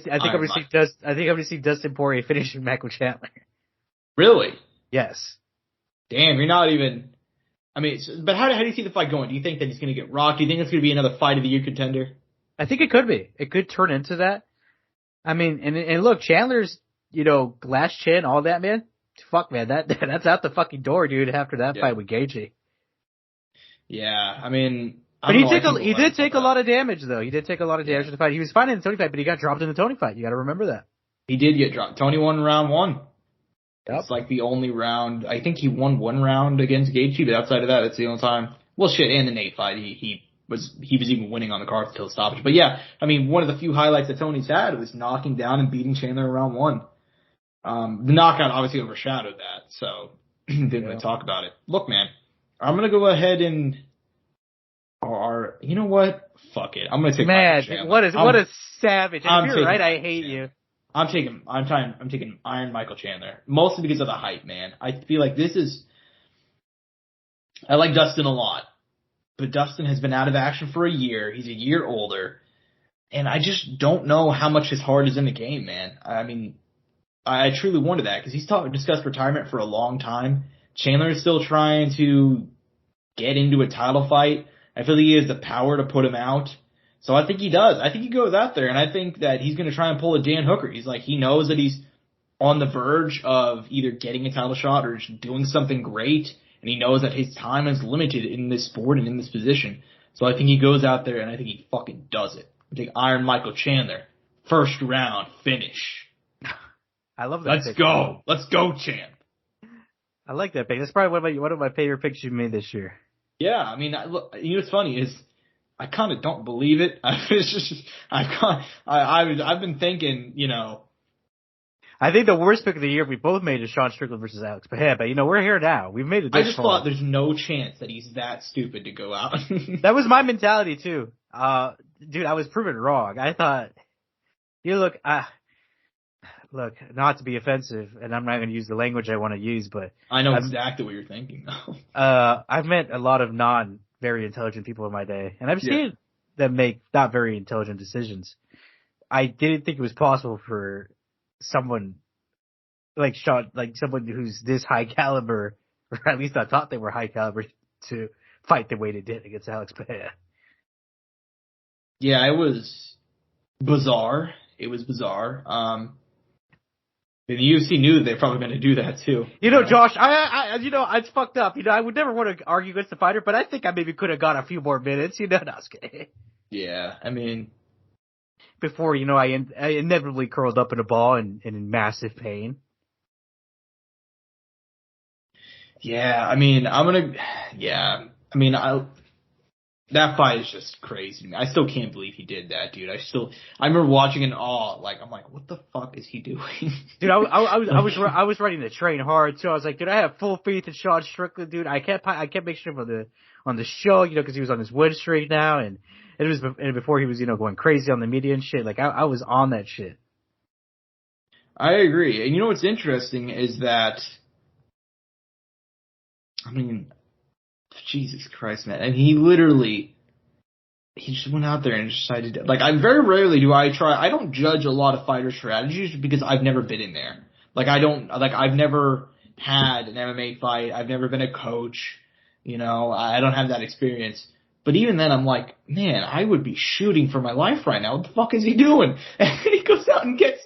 see Dustin Poirier finishing Michael Chandler. Really? Yes. Damn, you're not even. I mean, but how do you see the fight going? Do you think that he's gonna get rocked? Do you think it's gonna be another fight of the year contender? I think it could be. It could turn into that. I mean, and look, Chandler's glass chin, all that, man. Fuck, man, that's out the fucking door, dude. After that fight with Deji. Yeah, I mean, but he did take a lot of damage, though. He did take a lot of damage in the fight. He was fine in the Tony fight, but he got dropped in the Tony fight. You got to remember that. He did get dropped. Tony won round 1. Yep. It's like the only round. I think he won 1 round against Gaethje, but outside of that, it's the only time. Well, shit, and the Nate fight, he was even winning on the card until stoppage. But yeah, I mean, one of the few highlights that Tony's had was knocking down and beating Chandler in round 1. The knockout obviously overshadowed that, so didn't really talk about it. Look, man, I'm gonna go ahead and, you know what? Fuck it. I'm gonna take Michael Chandler. What a savage. If you're right, I hate you. I'm taking Iron Michael Chandler, mostly because of the hype, man. I feel like I like Dustin a lot, but Dustin has been out of action for a year. He's a year older, and I just don't know how much his heart is in the game, man. I mean, I truly wonder that, because he's discussed retirement for a long time. Chandler is still trying to get into a title fight. I feel like he has the power to put him out. So I think he does. I think he goes out there, and I think that he's going to try and pull a Dan Hooker. He knows that he's on the verge of either getting a title shot or just doing something great, and he knows that his time is limited in this sport and in this position. So I think he goes out there, and I think he fucking does it. I take Iron Michael Chandler. First round finish. I love that. Let's go, champ. I like that pick. That's probably one of my favorite picks you've made this year. Yeah, I mean, what's funny is I kind of don't believe it. I've been thinking, I think the worst pick of the year we both made is Sean Strickland versus Alex Pereira, but we're here now. We've made it. I just thought there's no chance that he's that stupid to go out. That was my mentality too. Dude, I was proven wrong. I thought, look, not to be offensive, and I'm not going to use the language I want to use, but I know exactly what you're thinking, though. I've met a lot of very intelligent people in my day, and I've seen them make not very intelligent decisions. I didn't think it was possible for someone like Sean, like someone who's this high caliber, or at least I thought they were high caliber, to fight the way they did against Alex Pereira. Yeah, it was bizarre. The UFC knew that they were probably going to do that too. Josh, it's fucked up. I would never want to argue against the fighter, but I think I maybe could have got a few more minutes. No, I was kidding. Yeah, I mean, before I inevitably curled up in a ball and in massive pain. Yeah, I mean, that fight is just crazy to me. I still can't believe he did that, dude. I remember watching in awe. Like, I'm like, what the fuck is he doing? Dude, I was ready to train hard too. I was like, dude, I have full faith in Sean Strickland, dude. I kept making sure on the show, because he was on his win streak now, and it was before he was, going crazy on the media and shit. Like, I was on that shit. I agree. And what's interesting is that, I mean, Jesus Christ, man. And he just went out there and decided to, I very rarely I don't judge a lot of fighter strategies because I've never been in there. I've never had an MMA fight. I've never been a coach. I don't have that experience. But even then, I'm like, man, I would be shooting for my life right now. What the fuck is he doing? And he goes out and gets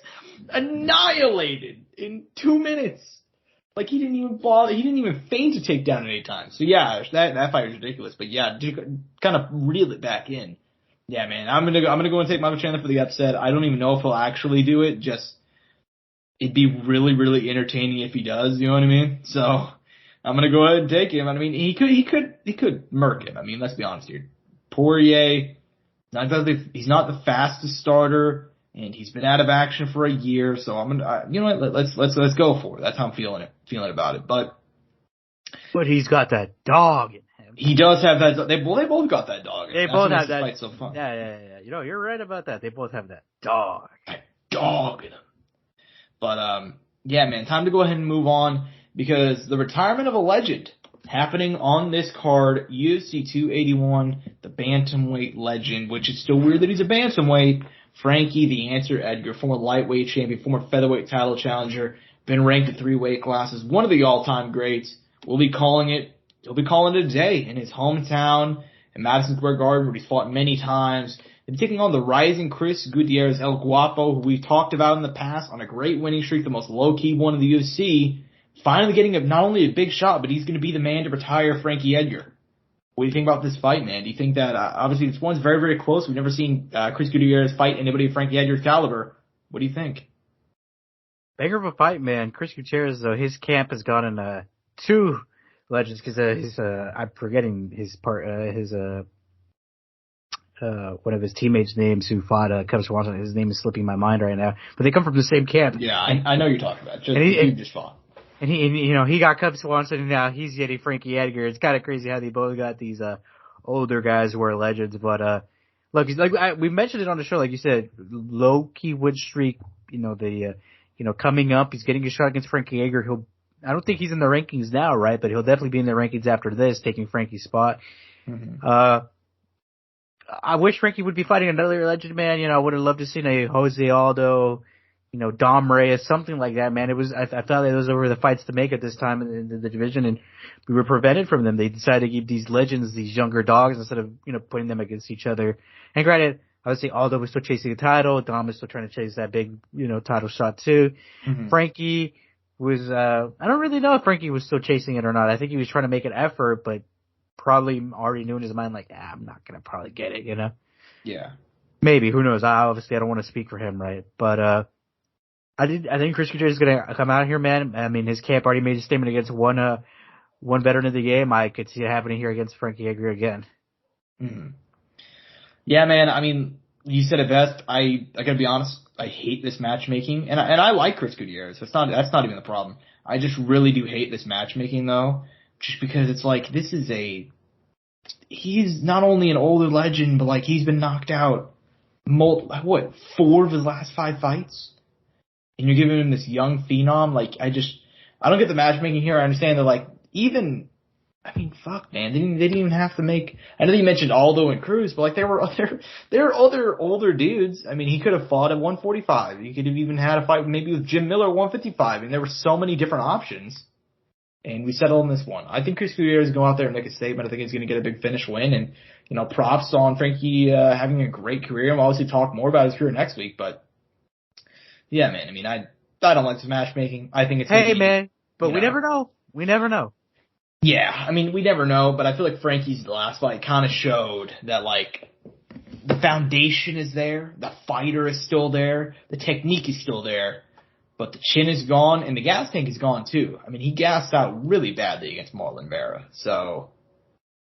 annihilated in 2 minutes. Like, he didn't even bother. He didn't even feign to take down at any time. So yeah, that fight was ridiculous. But yeah, to kind of reel it back in. Yeah, man, I'm gonna go and take Michael Chandler for the upset. I don't even know if he'll actually do it. Just, it'd be really, really entertaining if he does. You know what I mean? So I'm gonna go ahead and take him. I mean, he could murk him. I mean, let's be honest here. Poirier, he's not the fastest starter, and he's been out of action for a year. So I'm gonna, let's go for it. That's how I'm feeling about it. But he's got that dog in him. He does have that. They both got that dog. They both have that. Fight so fun. Yeah. You're right about that. They both have that dog. That dog in them. But yeah, man, time to go ahead and move on, because the retirement of a legend happening on this card, UFC 281, the bantamweight legend, which is still weird that he's a bantamweight. Frankie the Answer Edgar, former lightweight champion, former featherweight title challenger, been ranked at 3 weight classes, one of the all-time greats. He'll be calling it a day in his hometown in Madison Square Garden, where he's fought many times. and taking on the rising Chris Gutierrez El Guapo, who we've talked about in the past on a great winning streak, the most low-key one in the UFC, finally getting not only a big shot, but he's going to be the man to retire Frankie Edgar. What do you think about this fight, man? Do you think that, obviously this one's very, very close. We've never seen Chris Gutierrez fight anybody of Frankie Edgar's caliber. What do you think? Banger of a fight, man. Chris Gutierrez, though, his camp has gone in two legends because I'm forgetting one of his teammates' names who fought Cub Swanson. His name is slipping my mind right now, but they come from the same camp. Yeah, I know you're talking about. He just fought. And he got Cub Swanson, and now he's getting Frankie Edgar. It's kind of crazy how they both got these older guys who are legends. But look, we mentioned it on the show, like you said, low key win streak. Coming up, he's getting a shot against Frankie Edgar. I don't think he's in the rankings now, right? But he'll definitely be in the rankings after this, taking Frankie's spot. Mm-hmm. I wish Frankie would be fighting another legend, man. I would have loved to see a Jose Aldo, Dom Reyes, something like that, man. I thought that those were the fights to make at this time in the division, and we were prevented from them. They decided to give these legends these younger dogs instead of, putting them against each other. And granted, I would say Aldo was still chasing a title. Dom was still trying to chase that big, title shot too. Mm-hmm. Frankie was, I don't really know if Frankie was still chasing it or not. I think he was trying to make an effort, but probably already knew in his mind, like, I'm not going to probably get it, Yeah. Maybe, who knows? I don't want to speak for him, right? But, I think Chris Gutierrez is going to come out here, man. I mean, his camp already made a statement against one veteran of the game. I could see it happening here against Frankie Edgar again. Mm-hmm. Yeah, man. I mean, you said it best. I gotta be honest. I hate this matchmaking, and I like Chris Gutierrez. That's not even the problem. I just really do hate this matchmaking, though, just because it's like he's not only an older legend, but like he's been knocked out 4 of his last 5 fights. And you're giving him this young phenom, I don't get the matchmaking here. I understand that, fuck, man, they didn't even have to make. I know you mentioned Aldo and Cruz, but there were other older dudes. I mean, he could have fought at 145. He could have even had a fight maybe with Jim Miller at 155. And there were so many different options. And we settled on this one. I think Chris Gutierrez is going to go out there and make a statement. I think he's going to get a big finish win. And props on Frankie having a great career. We'll obviously talk more about his career next week, but. Yeah, man. I mean, I don't like the matchmaking. I think it's man, but we never know. We never know. Yeah, I mean, we never know. But I feel like Frankie's last fight kind of showed that the foundation is there, the fighter is still there, the technique is still there, but the chin is gone and the gas tank is gone too. I mean, he gassed out really badly against Marlon Vera. So.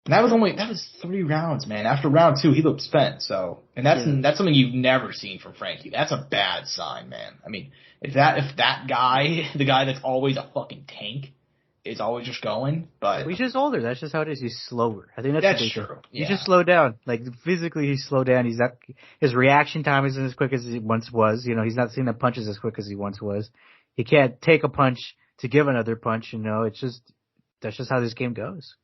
And that was 3 rounds, man. After round 2, he looked spent. So, and that's something you've never seen from Frankie. That's a bad sign, man. I mean, if that guy, the guy that's always a fucking tank, is always just going, but he's just older. That's just how it is. He's slower. I think that's true. He's just slowed down. Physically, he's slowed down. His reaction time isn't as quick as he once was. He's not seeing the punches as quick as he once was. He can't take a punch to give another punch. That's just how this game goes.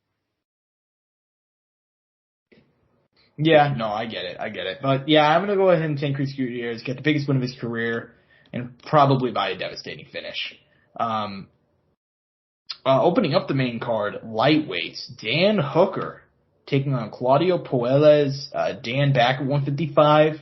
Yeah, no, I get it. But yeah, I'm gonna go ahead and take Chris Gutierrez, get the biggest win of his career, and probably by a devastating finish. Opening up the main card, lightweights, Dan Hooker taking on Claudio Puelles. Dan back at 155.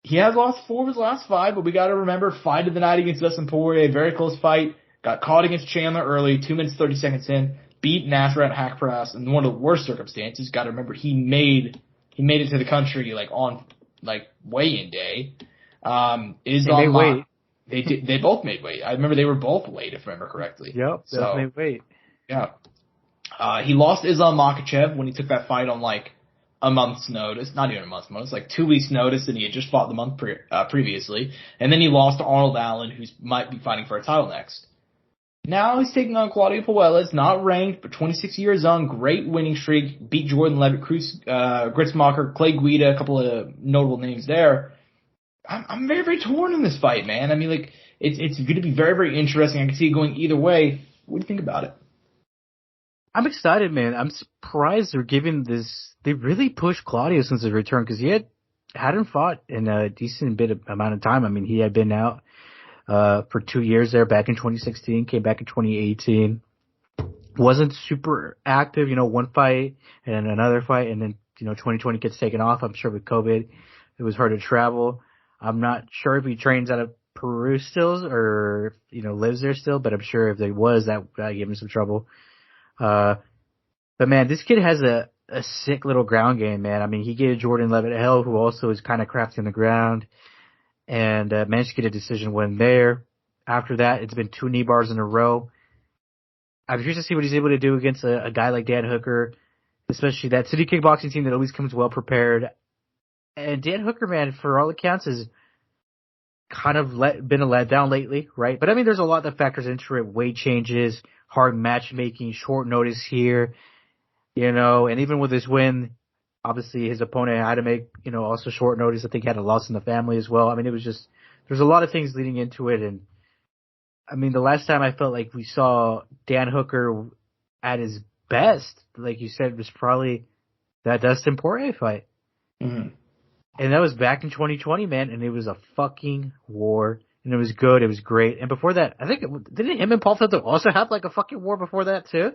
He has lost 4 of his last 5, but we gotta remember, fight of the night against Dustin Poirier, very close fight. Got caught against Chandler early, 2 minutes 30 seconds in. Beat Nasrat hack press in one of the worst circumstances. Got to remember he made it to the country on weigh-in day. They both made weight. I remember they were both weight, if I remember correctly. Yep, they made weight. Yeah. He lost Islam Makhachev when he took that fight on a month's notice. Not even a month's notice, 2 weeks notice, and he had just fought the month previously. And then he lost to Arnold Allen, who might be fighting for a title next. Now he's taking on Claudio Puelles, not ranked, but 26 years young, great winning streak, beat Jordan Levitt, Cruz Gritzmacher, Clay Guida, a couple of notable names there. I'm very, very torn in this fight, man. I mean, it's going to be very, very interesting. I can see it going either way. What do you think about it? I'm excited, man. I'm surprised they're giving this. They really pushed Claudio since his return because he hadn't fought in a decent amount of time. I mean, he had been out for 2 years there, back in 2016, came back in 2018. Wasn't super active, 1 fight and then another fight and then 2020 gets taken off. I'm sure with COVID, it was hard to travel. I'm not sure if he trains out of Peru still or, lives there still, but I'm sure if there was, that gave him some trouble. But man, this kid has a sick little ground game, man. I mean, he gave Jordan Levitt hell, who also is kind of crafty on the ground, and managed to get a decision win there. After that, it's been 2 knee bars in a row. I'm curious to see what he's able to do against a guy like Dan Hooker, especially that City Kickboxing team that always comes well prepared. And Dan Hooker, man, for all accounts, has kind of been a letdown lately, right? But I mean, there's a lot that factors into it: weight changes, hard matchmaking, short notice here, and even with his win, obviously his opponent had to make, also short notice. I think he had a loss in the family as well. I mean, it was just, there's a lot of things leading into it. And I mean, the last time I felt like we saw Dan Hooker at his best, like you said, was probably that Dustin Poirier fight. Mm-hmm. And that was back in 2020, man, and it was a fucking war. And it was good, it was great. And before that, I think, didn't him and Paul Felder also have like a fucking war before that too?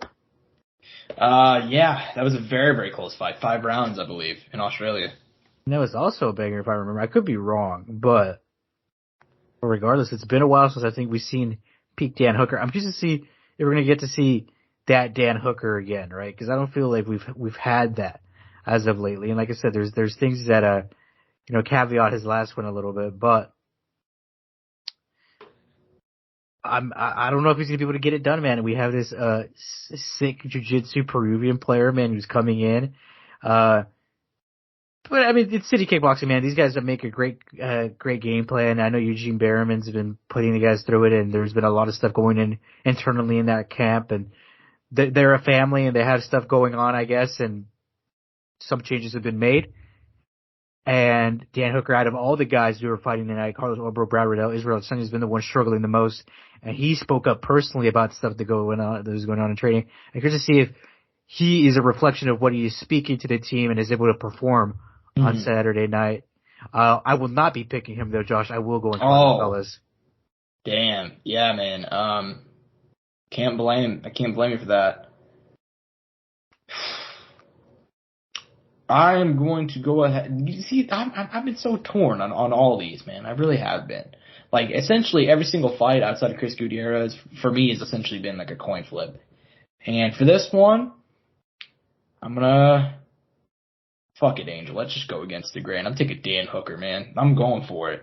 Yeah, that was a very, very close fight. 5 rounds, I believe, in Australia. And that was also a banger if I remember. I could be wrong, but regardless, it's been a while since I think we've seen peak Dan Hooker. I'm curious to see if we're going to get to see that Dan Hooker again, right? Because I don't feel like we've had that as of lately. And like I said, there's things that, caveat his last one a little bit, but I don't know if he's gonna be able to get it done, man. We have this sick jiu-jitsu Peruvian player, man, who's coming in. But I mean, it's City Kickboxing, man. These guys make a great game plan. I know Eugene Berriman's been putting the guys through it, and there's been a lot of stuff going in internally in that camp, and they're a family and they have stuff going on, I guess, and some changes have been made. And Dan Hooker, out of all the guys who were fighting tonight, Carlos Obro, Brad Riddell, Israel Adesanya has been the one struggling the most. And he spoke up personally about stuff that was going on in training. I'm curious to see if he is a reflection of what he is speaking to the team and is able to perform on Saturday night. I will not be picking him though, Josh. I will go and find the fellas. Damn. Yeah, man. Can't blame you for that. I am going to go ahead. You see, I've been so torn on all these, man. I really have been. Like, essentially every single fight outside of Chris Gutierrez, for me, has essentially been like a coin flip. And for this one, I'm gonna fuck it, Angel. Let's just go against the grain. I'm taking Dan Hooker, man. I'm going for it.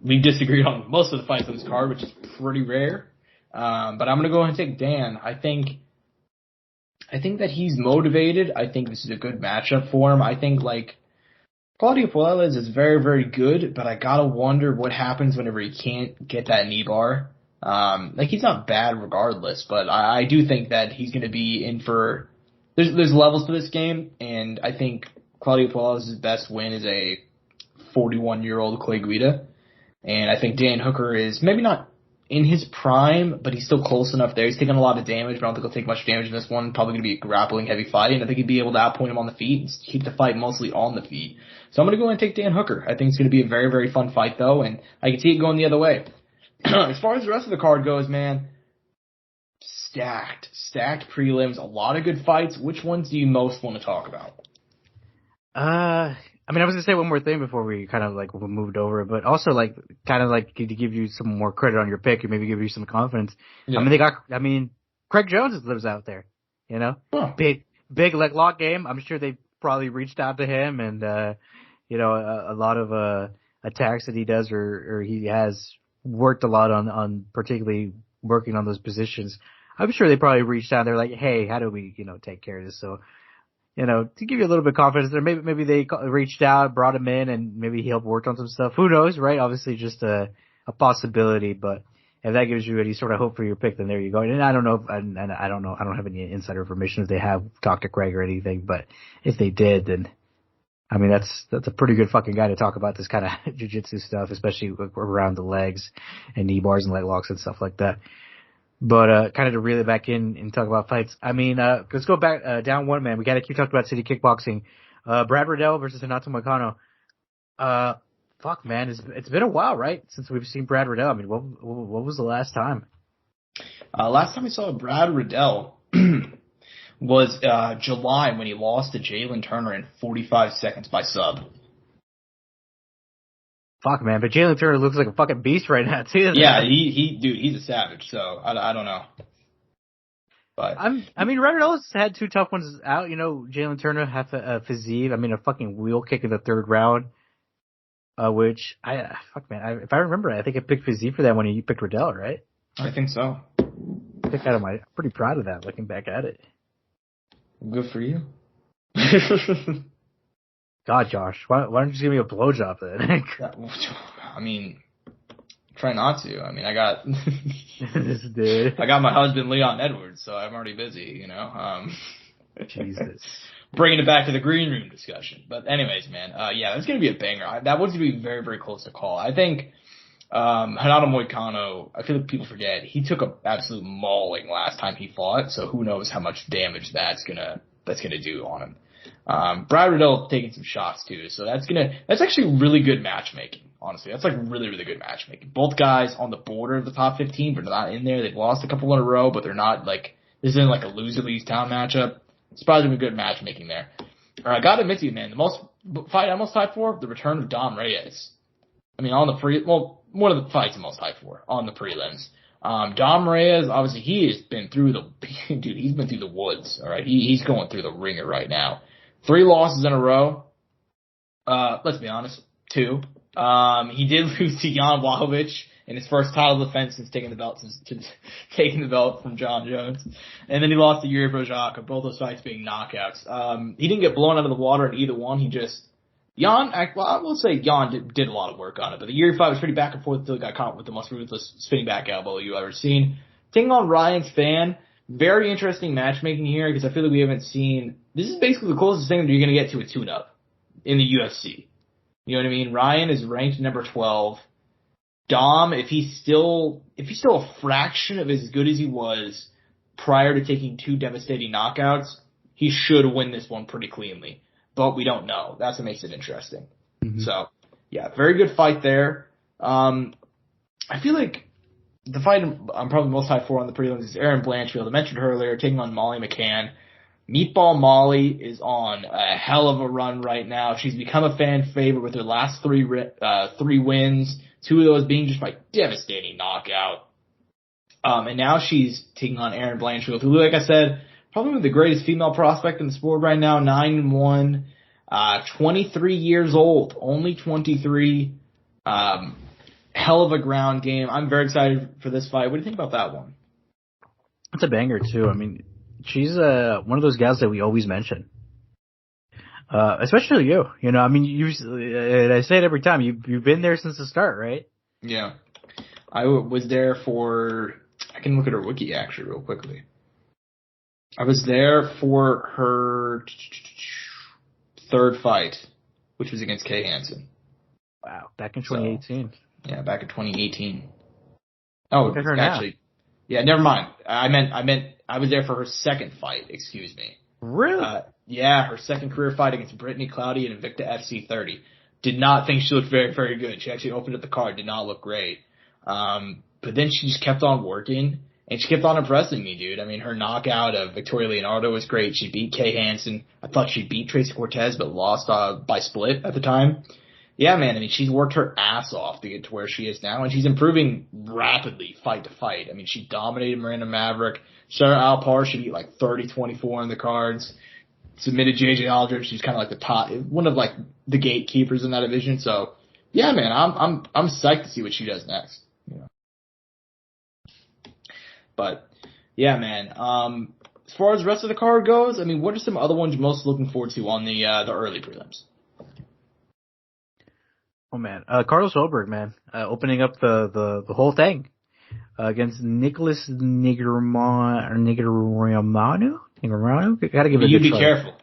We disagreed on most of the fights on this card, which is pretty rare. But I'm gonna go ahead and take Dan. I think that he's motivated. I think this is a good matchup for him. I think, like, Claudio Puelles is very, very good, but I gotta wonder what happens whenever he can't get that knee bar. Like, he's not bad regardless, but I do think that he's gonna be in for, there's levels to this game, and I think Claudio Puelles' best win is a 41-year-old Clay Guida, and I think Dan Hooker is maybe not in his prime, but he's still close enough there. He's taking a lot of damage, but I don't think he'll take much damage in this one. Probably going to be a grappling heavy fight, and I think he'd be able to outpoint him on the feet and keep the fight mostly on the feet. So I'm going to go and take Dan Hooker. I think it's going to be a very, very fun fight, though, and I can see it going the other way. As far as the rest of the card goes, man, stacked prelims, a lot of good fights. Which ones do you most want to talk about? I mean, I was gonna say one more thing before we kind of like moved over, but also like kind of like to give you some more credit on your pick and maybe give you some confidence. Yeah. I mean, Craig Jones lives out there, big leg lock game. I'm sure they probably reached out to him and, a lot of, attacks that he does or he has worked a lot on particularly working on those positions. I'm sure they probably reached out. They're like, hey, how do we, take care of this? So, to give you a little bit of confidence there, maybe they reached out, brought him in, and maybe he helped work on some stuff. Who knows, right? Obviously just a possibility, but if that gives you any sort of hope for your pick, then there you go. And I don't know, I don't have any insider information if they have talked to Craig or anything, but if they did, then, I mean, that's a pretty good fucking guy to talk about this kind of jiu-jitsu stuff, especially around the legs and knee bars and leg locks and stuff like that. But, kind of to reel it back in and talk about fights. I mean, let's go back, down one, man. We gotta keep talking about City Kickboxing. Brad Riddell versus Renato Moicano. Fuck, man. It's been a while, right? Since we've seen Brad Riddell. I mean, what was the last time? Last time we saw Brad Riddell was July when he lost to Jalen Turner in 45 seconds by sub. Fuck, man, but Jalen Turner looks like a fucking beast right now, too. Yeah, dude, he's a savage, so I don't know. But I mean, Robert Ellis had 2 tough ones out. You know, Jalen Turner had a physique. I mean, a fucking wheel kick in the 3rd round, which if I remember, I think I picked physique for that when you picked Riddell, right? I think so. I'm pretty proud of that, looking back at it. Good for you. God, Josh, why don't you just give me a blowjob then? I mean, try not to. I mean, I got this dude. I got my husband Leon Edwards, so I'm already busy, you know. Jesus. Bringing it back to the green room discussion. But anyways, man, yeah, that's going to be a banger. That one's going to be very, very close to call. I think Renato Moicano, I feel like people forget, he took an absolute mauling last time he fought, so who knows how much damage that's gonna do on him. Brad Riddell taking some shots too, so that's actually really good matchmaking, honestly. That's like really, really good matchmaking. Both guys on the border of the top 15, but not in there. They've lost a couple in a row, but they're not like, this isn't like a loser leaves town matchup. It's probably gonna be good matchmaking there. I gotta admit to you, man, the fight I'm most hyped for, the return of Dom Reyes. I mean, one of the fights I'm most hyped for on the prelims. Dom Reyes, obviously, he's been through the woods, alright? He's going through the ringer right now. 3 losses in a row. Let's be honest, 2. He did lose to Jan Blachowicz in his first title defense since taking the belt from John Jones. And then he lost to Yuri Brojaka, both those fights being knockouts. He didn't get blown out of the water in either one. I will say Jan did a lot of work on it, but the Yuri fight was pretty back and forth until he got caught with the most ruthless spinning back elbow you've ever seen. Taking on Ryan Spann, very interesting matchmaking here because I feel like we haven't seen, this is basically the closest thing that you're going to get to a tune-up in the UFC. You know what I mean? Ryan is ranked number 12. Dom, if he's still a fraction of as good as he was prior to taking 2 devastating knockouts, he should win this one pretty cleanly. But we don't know. That's what makes it interesting. Mm-hmm. So, yeah, very good fight there. I feel like the fight I'm probably most hyped for on the prelims is Erin Blanchfield. I mentioned her earlier, taking on Molly McCann. Meatball Molly is on a hell of a run right now. She's become a fan favorite with her last 3 wins, 2 of those being just by devastating knockout. And now she's taking on Erin Blanchfield, who, like I said, probably the greatest female prospect in the sport right now, 9-1, 23 years old, only 23. Hell of a ground game. I'm very excited for this fight. What do you think about that one? It's a banger too. I mean, she's one of those gals that we always mention, especially you. You know, I mean, I say it every time. You've been there since the start, right? Yeah, I was there for. I can look at her wiki actually real quickly. I was there for her 3rd fight, which was against Kay Hansen. Wow, back in 2018. So, yeah, back in 2018. Oh, look at her actually, now. Yeah, never mind. I meant I was there for her 2nd fight. Excuse me. Really? Yeah, her 2nd career fight against Brittany Cloudy and Invicta FC 30. Did not think she looked very, very good. She actually opened up the card. Did not look great. But then she just kept on working. And she kept on impressing me, dude. I mean, her knockout of Victoria Leonardo was great. She beat Kay Hansen. I thought she beat Tracy Cortez, but lost by split at the time. Yeah, man. I mean, she's worked her ass off to get to where she is now, and she's improving rapidly fight to fight. I mean, she dominated Miranda Maverick. Sarah Alpar, she beat like 30-24 in the cards. Submitted JJ Aldrich. She's kind of like the top, one of like the gatekeepers in that division. So, yeah, man, I'm psyched to see what she does next. You know. But, yeah, man, as far as the rest of the card goes, I mean, what are some other ones you're most looking forward to on the early prelims? Oh, man. Carlos Holberg, man, opening up the whole thing, against Nicholas Negramano? Gotta give it a You good be try. careful.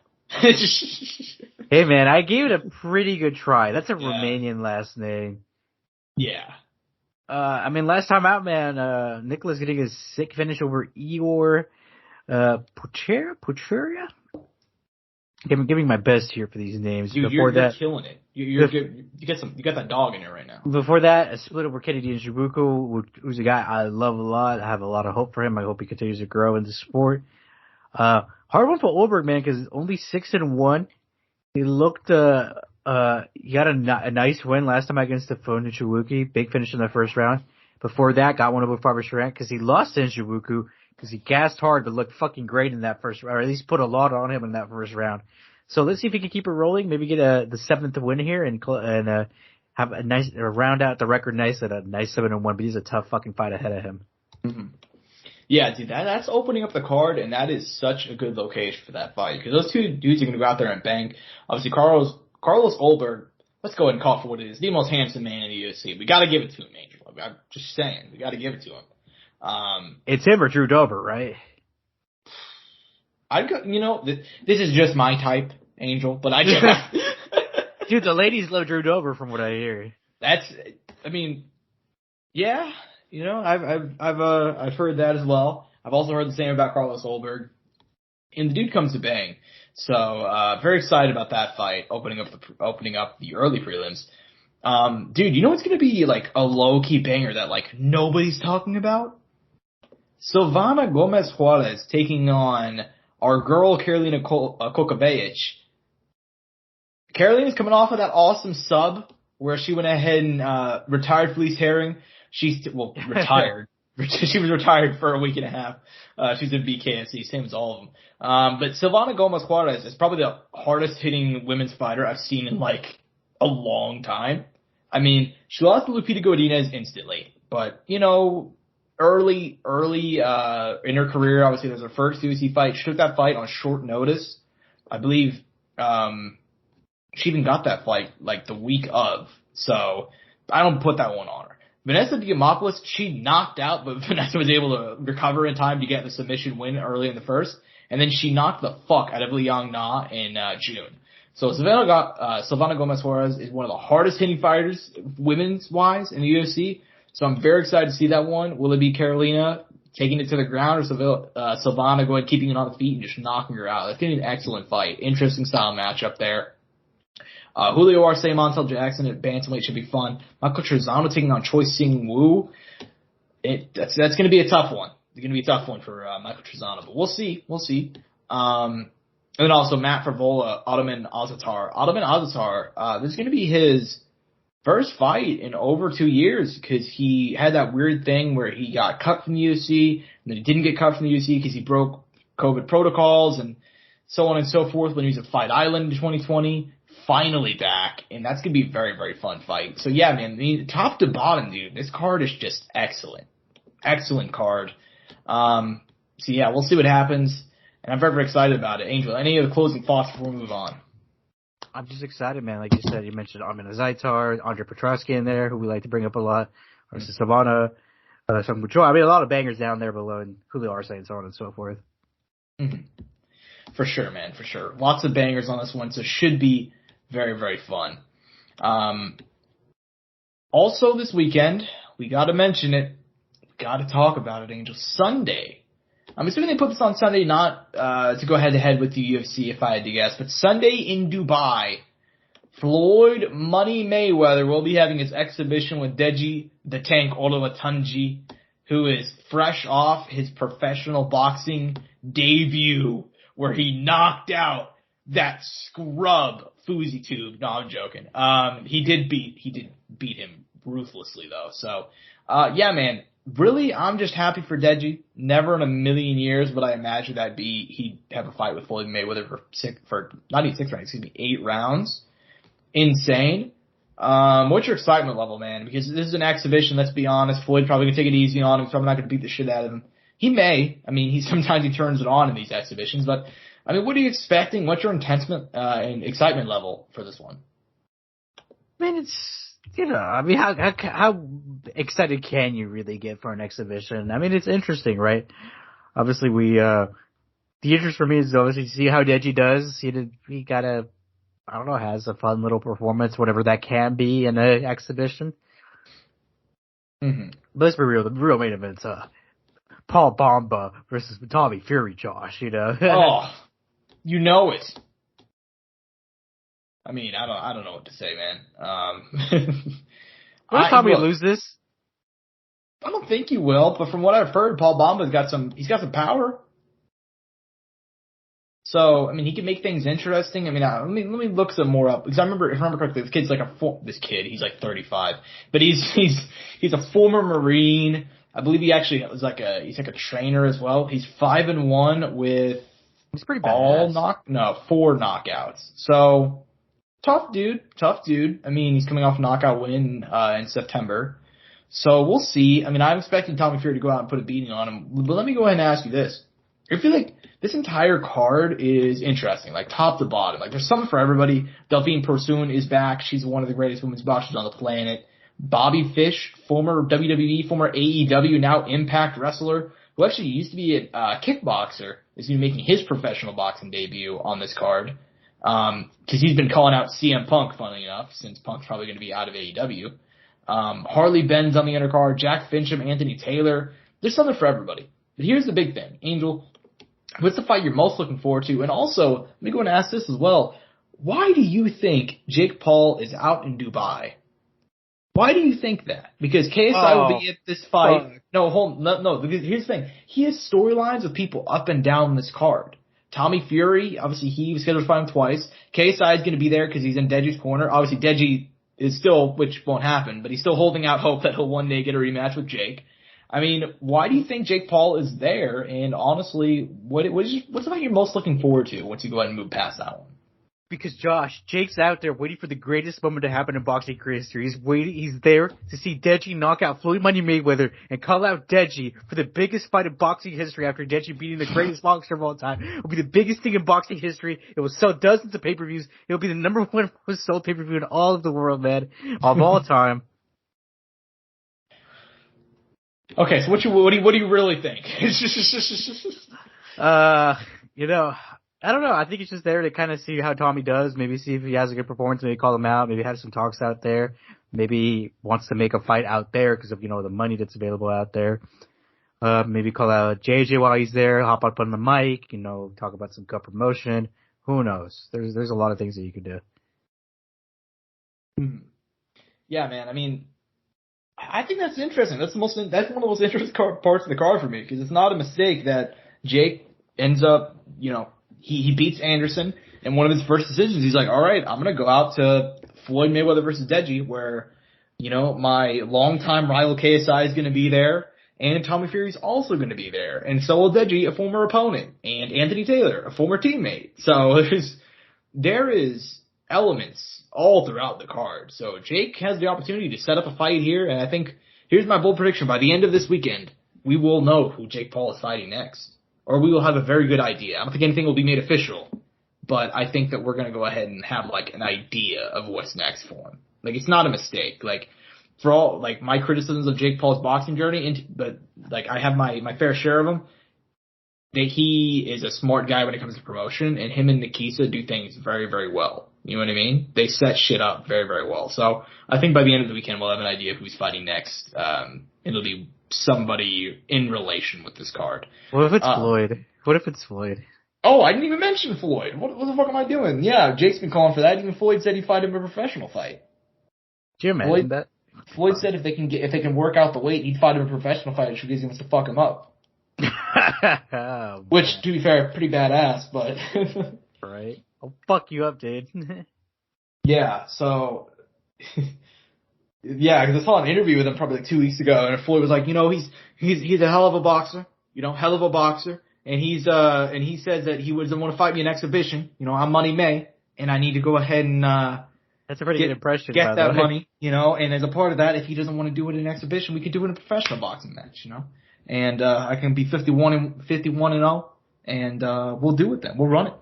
Hey, man, I gave it a pretty good try. That's a Romanian last name. Yeah. I mean, last time out, man, Nicholas getting a sick finish over Igor Pucheria? I'm giving my best here for these names. Dude, you're killing it. You got that dog in there right now. Before that, a split over Kennedy Njibuku, who's a guy I love a lot. I have a lot of hope for him. I hope he continues to grow in the sport. Hard one for Olberg, man, because only 6-1. He looked, he got a nice win last time against the Nichiwuki. Big finish in the first round. Before that, got one over Faber Sharan because he lost to Nichiwuki because he gassed hard but looked fucking great in that first round, or at least put a lot on him in that first round. So let's see if he can keep it rolling. Maybe get the 7th win here and have a nice, round out the record nice at a nice 7-1. But he's a tough fucking fight ahead of him. Mm-hmm. Yeah, dude, that's opening up the card, and that is such a good location for that fight because those two dudes are going to go out there and bang. Obviously, Carlos Olberg, let's go ahead and call it for what it is, the most handsome man in the UFC. We got to give it to him, Angel. I'm just saying, we got to give it to him. It's him or Drew Dober, right? I'd go. This is just my type, Angel, but I just dude, the ladies love Drew Dober from what I hear. Yeah. I've heard that as well. I've also heard the same about Carlos Olberg. And the dude comes to bang. So, very excited about that fight, opening up the early prelims. Dude, you know what's gonna be like a low-key banger that like nobody's talking about? Silvana Gomez Juarez taking on our girl Karolina Kokabevich. Karolina's coming off of that awesome sub where she went ahead and retired Felice Herring. Retired. She was retired for a week and a half. She's in BKFC, same as all of them. But Silvana Gomez Juarez is probably the hardest hitting women's fighter I've seen in like a long time. I mean, she lost to Lupita Godinez instantly, but early in her career, obviously that was her first UFC fight. She took that fight on short notice. I believe she even got that fight like the week of. So I don't put that one on her. Vanessa Diamopoulos, she knocked out, but Vanessa was able to recover in time to get the submission win early in the first. And then she knocked the fuck out of Liang Na in June. So Silvana Gomez Juarez is one of the hardest hitting fighters, women's wise, in the UFC. So I'm very excited to see that one. Will it be Karolina taking it to the ground, or Silvana going keeping it on the feet and just knocking her out? That's going to be an excellent fight. Interesting style matchup there. Julio Arce, Montel Jackson at bantamweight should be fun. Michael Trezano taking on Choi Sing Woo. That's going to be a tough one. It's going to be a tough one for Michael Trezano, but we'll see. And then also Matt Favola, Ottoman Azatar. This is going to be his first fight in over 2 years because he had that weird thing where he got cut from the UFC and then he didn't get cut from the UFC because he broke COVID protocols and so on and so forth when he was at Fight Island in 2020. Finally back, and that's going to be a very, very fun fight. So yeah, man, top to bottom, dude, this card is just excellent. Excellent card. So yeah, we'll see what happens, and I'm very, very excited about it. Angel, any other closing thoughts before we move on? I'm just excited, man. Like you said, you mentioned Armin Azaitar, Andre Petrosky in there, who we like to bring up a lot, or Savannah, some Mucho. I mean, a lot of bangers down there below, and Julio Arce and so on and so forth. Mm-hmm. For sure, man, for sure. Lots of bangers on this one, so should be very, very fun. Also this weekend, we gotta mention it. Gotta talk about it, Angel. Sunday. I'm assuming they put this on Sunday not to go head to head with the UFC if I had to guess, but Sunday in Dubai, Floyd Money Mayweather will be having his exhibition with Deji the Tank Oluwatunji, who is fresh off his professional boxing debut where he knocked out that scrub Fousey Tube. No, I'm joking. He did beat him ruthlessly though. So, yeah, man, really, I'm just happy for Deji. Never in a million years would I imagine he'd have a fight with Floyd Mayweather for not even 6 rounds, 8 rounds. Insane. What's your excitement level, man? Because this is an exhibition, let's be honest. Floyd's probably gonna take it easy on him, so I'm not gonna beat the shit out of him. He may. I mean, sometimes he turns it on in these exhibitions, but I mean, what are you expecting? What's your intensity and excitement level for this one? I mean, it's, I mean, how excited can you really get for an exhibition? I mean, it's interesting, right? Obviously, the interest for me is obviously to see how Deji does. He has a fun little performance, whatever that can be in an exhibition. Mm-hmm. But let's be real, the real main event's Paul Bamba versus Tommy Fury, Josh, Oh, you know it. I mean, I don't know what to say, man. First time we lose this? I don't think he will, but from what I've heard, Paul Bamba's got some power. So, I mean, he can make things interesting. I mean, let me look some more up because if I remember correctly, this kid's like he's like 35, but he's a former Marine. I believe he actually was he's like a trainer as well. He's 5-1 with He's pretty badass. 4 knockouts. So, tough dude. I mean, he's coming off a knockout win, in September. So we'll see. I mean, I'm expecting Tommy Fury to go out and put a beating on him. But let me go ahead and ask you this. I feel like this entire card is interesting, like top to bottom. Like there's something for everybody. Delphine Persoon is back. She's one of the greatest women's boxers on the planet. Bobby Fish, former WWE, former AEW, now Impact wrestler, who actually used to be a kickboxer, is going to be making his professional boxing debut on this card. Cause he's been calling out CM Punk, funnily enough, since Punk's probably going to be out of AEW. Harley Benz on the undercard, Jack Fincham, Anthony Taylor. There's something for everybody. But here's the big thing, Angel. What's the fight you're most looking forward to? And also, let me go and ask this as well. Why do you think Jake Paul is out in Dubai? Why do you think that? Because KSI will be at this fight. No, because here's the thing. He has storylines with people up and down this card. Tommy Fury, obviously he was scheduled to fight him twice. KSI is going to be there because he's in Deji's corner. Obviously Deji is still, which won't happen, but he's still holding out hope that he'll one day get a rematch with Jake. I mean, why do you think Jake Paul is there? And honestly, what's the fight you're most looking forward to once you go ahead and move past that one? Because Josh, Jake's out there waiting for the greatest moment to happen in boxing career history. He's there to see Deji knock out Floyd Mayweather and call out Deji for the biggest fight in boxing history after Deji beating the greatest boxer of all time. It will be the biggest thing in boxing history. It will sell dozens of pay-per-views. It will be the number one most sold pay-per-view in all of the world, man, of all time. Okay, so what do you really think? I don't know. I think it's just there to kind of see how Tommy does. Maybe see if he has a good performance. Maybe call him out. Maybe have some talks out there. Maybe he wants to make a fight out there because of, the money that's available out there. Maybe call out JJ while he's there. Hop up on the mic. Talk about some cup promotion. Who knows? There's a lot of things that you could do. Yeah, man. I mean, I think that's interesting. That's one of the most interesting parts of the card for me because it's not a mistake that Jake ends up, he beats Anderson, and one of his first decisions, he's like, all right, I'm going to go out to Floyd Mayweather versus Deji, where, my longtime rival KSI is going to be there, and Tommy Fury's also going to be there, and so will Deji, a former opponent, and Anthony Taylor, a former teammate. So there is elements all throughout the card. So Jake has the opportunity to set up a fight here, and I think, here's my bold prediction, by the end of this weekend, we will know who Jake Paul is fighting next. Or we will have a very good idea. I don't think anything will be made official, but I think that we're going to go ahead and have, an idea of what's next for him. It's not a mistake. For all, my criticisms of Jake Paul's boxing journey, but I have my fair share of them, that he is a smart guy when it comes to promotion, and him and Nikisa do things very, very well. You know what I mean? They set shit up very, very well. So I think by the end of the weekend, we'll have an idea of who's fighting next. It'll be somebody in relation with this card. What if it's Floyd? What if it's Floyd? Oh, I didn't even mention Floyd. What the fuck am I doing? Yeah, Jake's been calling for that. Even Floyd said he'd fight him in a professional fight. Do you imagine that? Floyd said if they can work out the weight, he'd fight him in a professional fight. He wants to fuck him up. Oh, which, to be fair, pretty badass, but right. I'll fuck you up, dude. Yeah. So. Yeah, because I saw an interview with him probably 2 weeks ago, and Floyd was like, he's a hell of a boxer, and he says that he doesn't want to fight me in exhibition. I'm Money May, and I need to go ahead and that's a pretty good impression. Get that money, and as a part of that, if he doesn't want to do it in exhibition, we could do it in a professional boxing match, and I can be 51-0, and we'll do it then. We'll run it,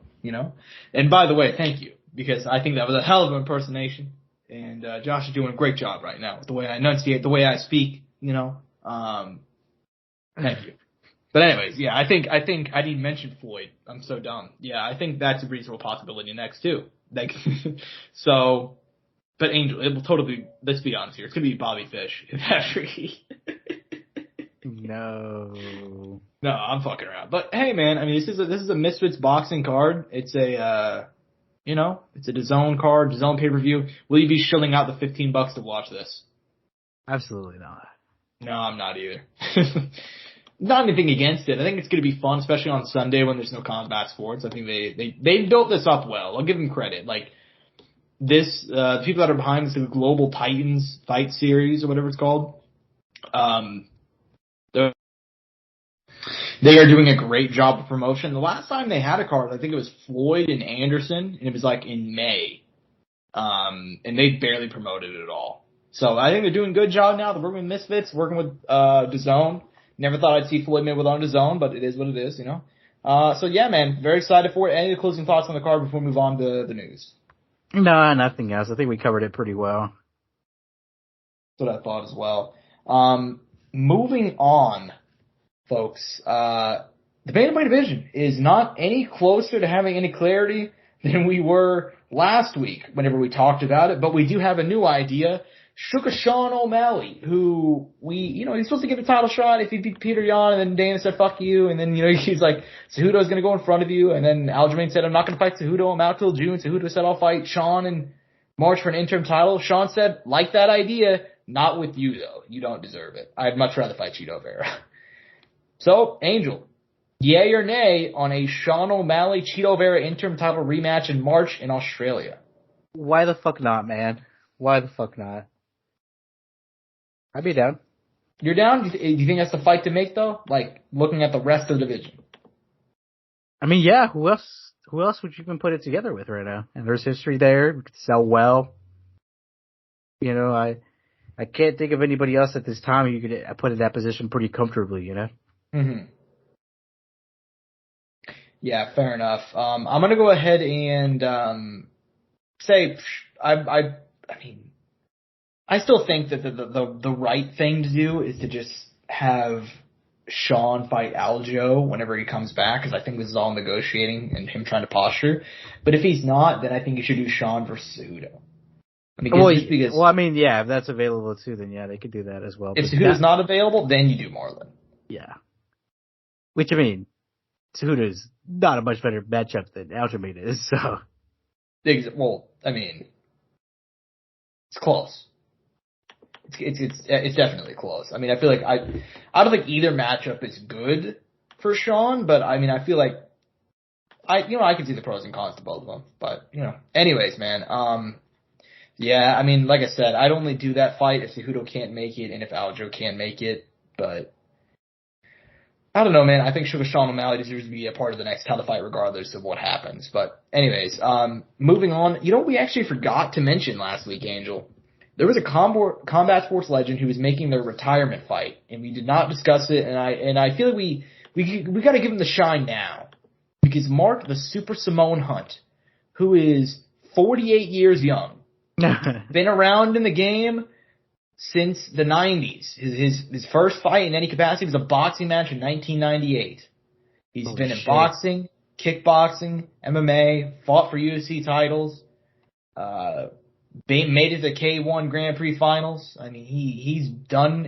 And by the way, thank you, because I think that was a hell of an impersonation. And Josh is doing a great job right now with the way I enunciate, the way I speak, Thank you. But anyways, yeah, I think I didn't mention Floyd. I'm so dumb. Yeah, I think that's a reasonable possibility next too. So, but Angel, it will totally. Let's be honest here. It's gonna be Bobby Fish. No, I'm fucking around. But hey, man, I mean, this is a Misfits boxing card. It's a it's a DAZN card, DAZN pay-per-view. Will you be shilling out the $15 to watch this? Absolutely not. No, I'm not either. not anything against it. I think it's going to be fun, especially on Sunday when there's no combat sports. I think they built this up well. I'll give them credit. Like this, the people that are behind this Global Titans fight series or whatever it's called, they are doing a great job of promotion. The last time they had a card, I think it was Floyd and Anderson, and it was like in May. And they barely promoted it at all. So I think they're doing a good job now. They're working with Misfits, working with DAZN. Never thought I'd see Floyd Mayweather on DAZN, but it is what it is, you know. So yeah, man, very excited for it. Any closing thoughts on the card before we move on to the news? No, nothing else. I think we covered it pretty well. That's what I thought as well. Moving on, folks. The bantamweight division is not any closer to having any clarity than we were last week whenever we talked about it, but we do have a new idea. Sugar Sean O'Malley, who he's supposed to get a title shot if he beat Peter Yan, and then Dana said, fuck you, and then, he's like, Cejudo's gonna go in front of you, and then Aljamain said, I'm not gonna fight Cejudo, I'm out till June. Cejudo said, I'll fight Sean in March for an interim title. Sean said, like that idea, not with you though. You don't deserve it. I'd much rather fight Chito Vera. So, Angel, yay or nay on a Sean O'Malley Chito Vera interim title rematch in March in Australia? Why the fuck not, man? Why the fuck not? I'd be down. You're down? Do you think that's the fight to make, though? Like, looking at the rest of the division. I mean, yeah, who else would you even put it together with right now? And there's history there. We could sell well. I can't think of anybody else at this time you could put in that position pretty comfortably, Mm-hmm. Yeah, fair enough. I'm gonna go ahead and say I still think that the right thing to do is to just have Sean fight Aljo whenever he comes back, because I think this is all negotiating and him trying to posture. But if he's not, then I think you should do Sean versus Cejudo. If that's available too, then yeah, they could do that as well. If Cejudo's not available, then you do Marlon. Yeah. Which, Cejudo's not a much better matchup than Aljamain is, so. Well, it's close. It's definitely close. I feel like I don't think either matchup is good for Sean, but I feel like I can see the pros and cons to both of them. But anyways, man. Yeah, like I said, I'd only do that fight if Cejudo can't make it and if Aljo can't make it. But I don't know, man. I think Sugar Sean O'Malley deserves to be a part of the next title fight regardless of what happens. But anyways, moving on. We actually forgot to mention last week, Angel. There was a combat sports legend who was making their retirement fight, and we did not discuss it. And I feel like we got to give him the shine now, because Mark the Super Simone Hunt, who is 48 years young, been around in the game since the 90s. His first fight in any capacity was a boxing match in 1998. He's been in boxing, kickboxing, MMA, fought for UFC titles. Made it to K1 Grand Prix finals. He's done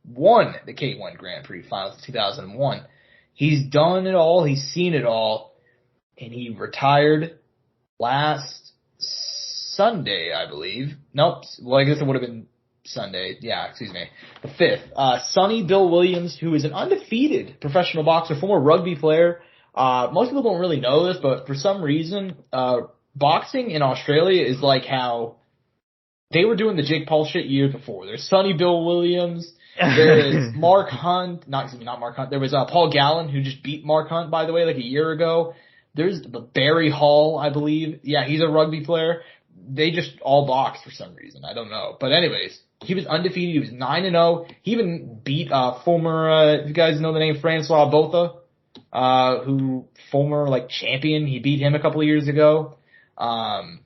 won the K1 Grand Prix finals in 2001. He's done it all. He's seen it all. And he retired last Sunday, I believe. Nope. Well, I guess it would have been Sunday. Yeah, excuse me. The 5th. Sonny Bill Williams, who is an undefeated professional boxer, former rugby player. Most people don't really know this, but for some reason, boxing in Australia is like how they were doing the Jake Paul shit years before. There's Sonny Bill Williams. There is Mark Hunt. Not Mark Hunt. There was Paul Gallen, who just beat Mark Hunt, by the way, like a year ago. There's Barry Hall, I believe. Yeah, he's a rugby player. They just all box for some reason. I don't know. But anyways, he was undefeated. He was 9-0. He even beat former, if you guys know the name, Francois Botha, who former champion. He beat him a couple of years ago. Mark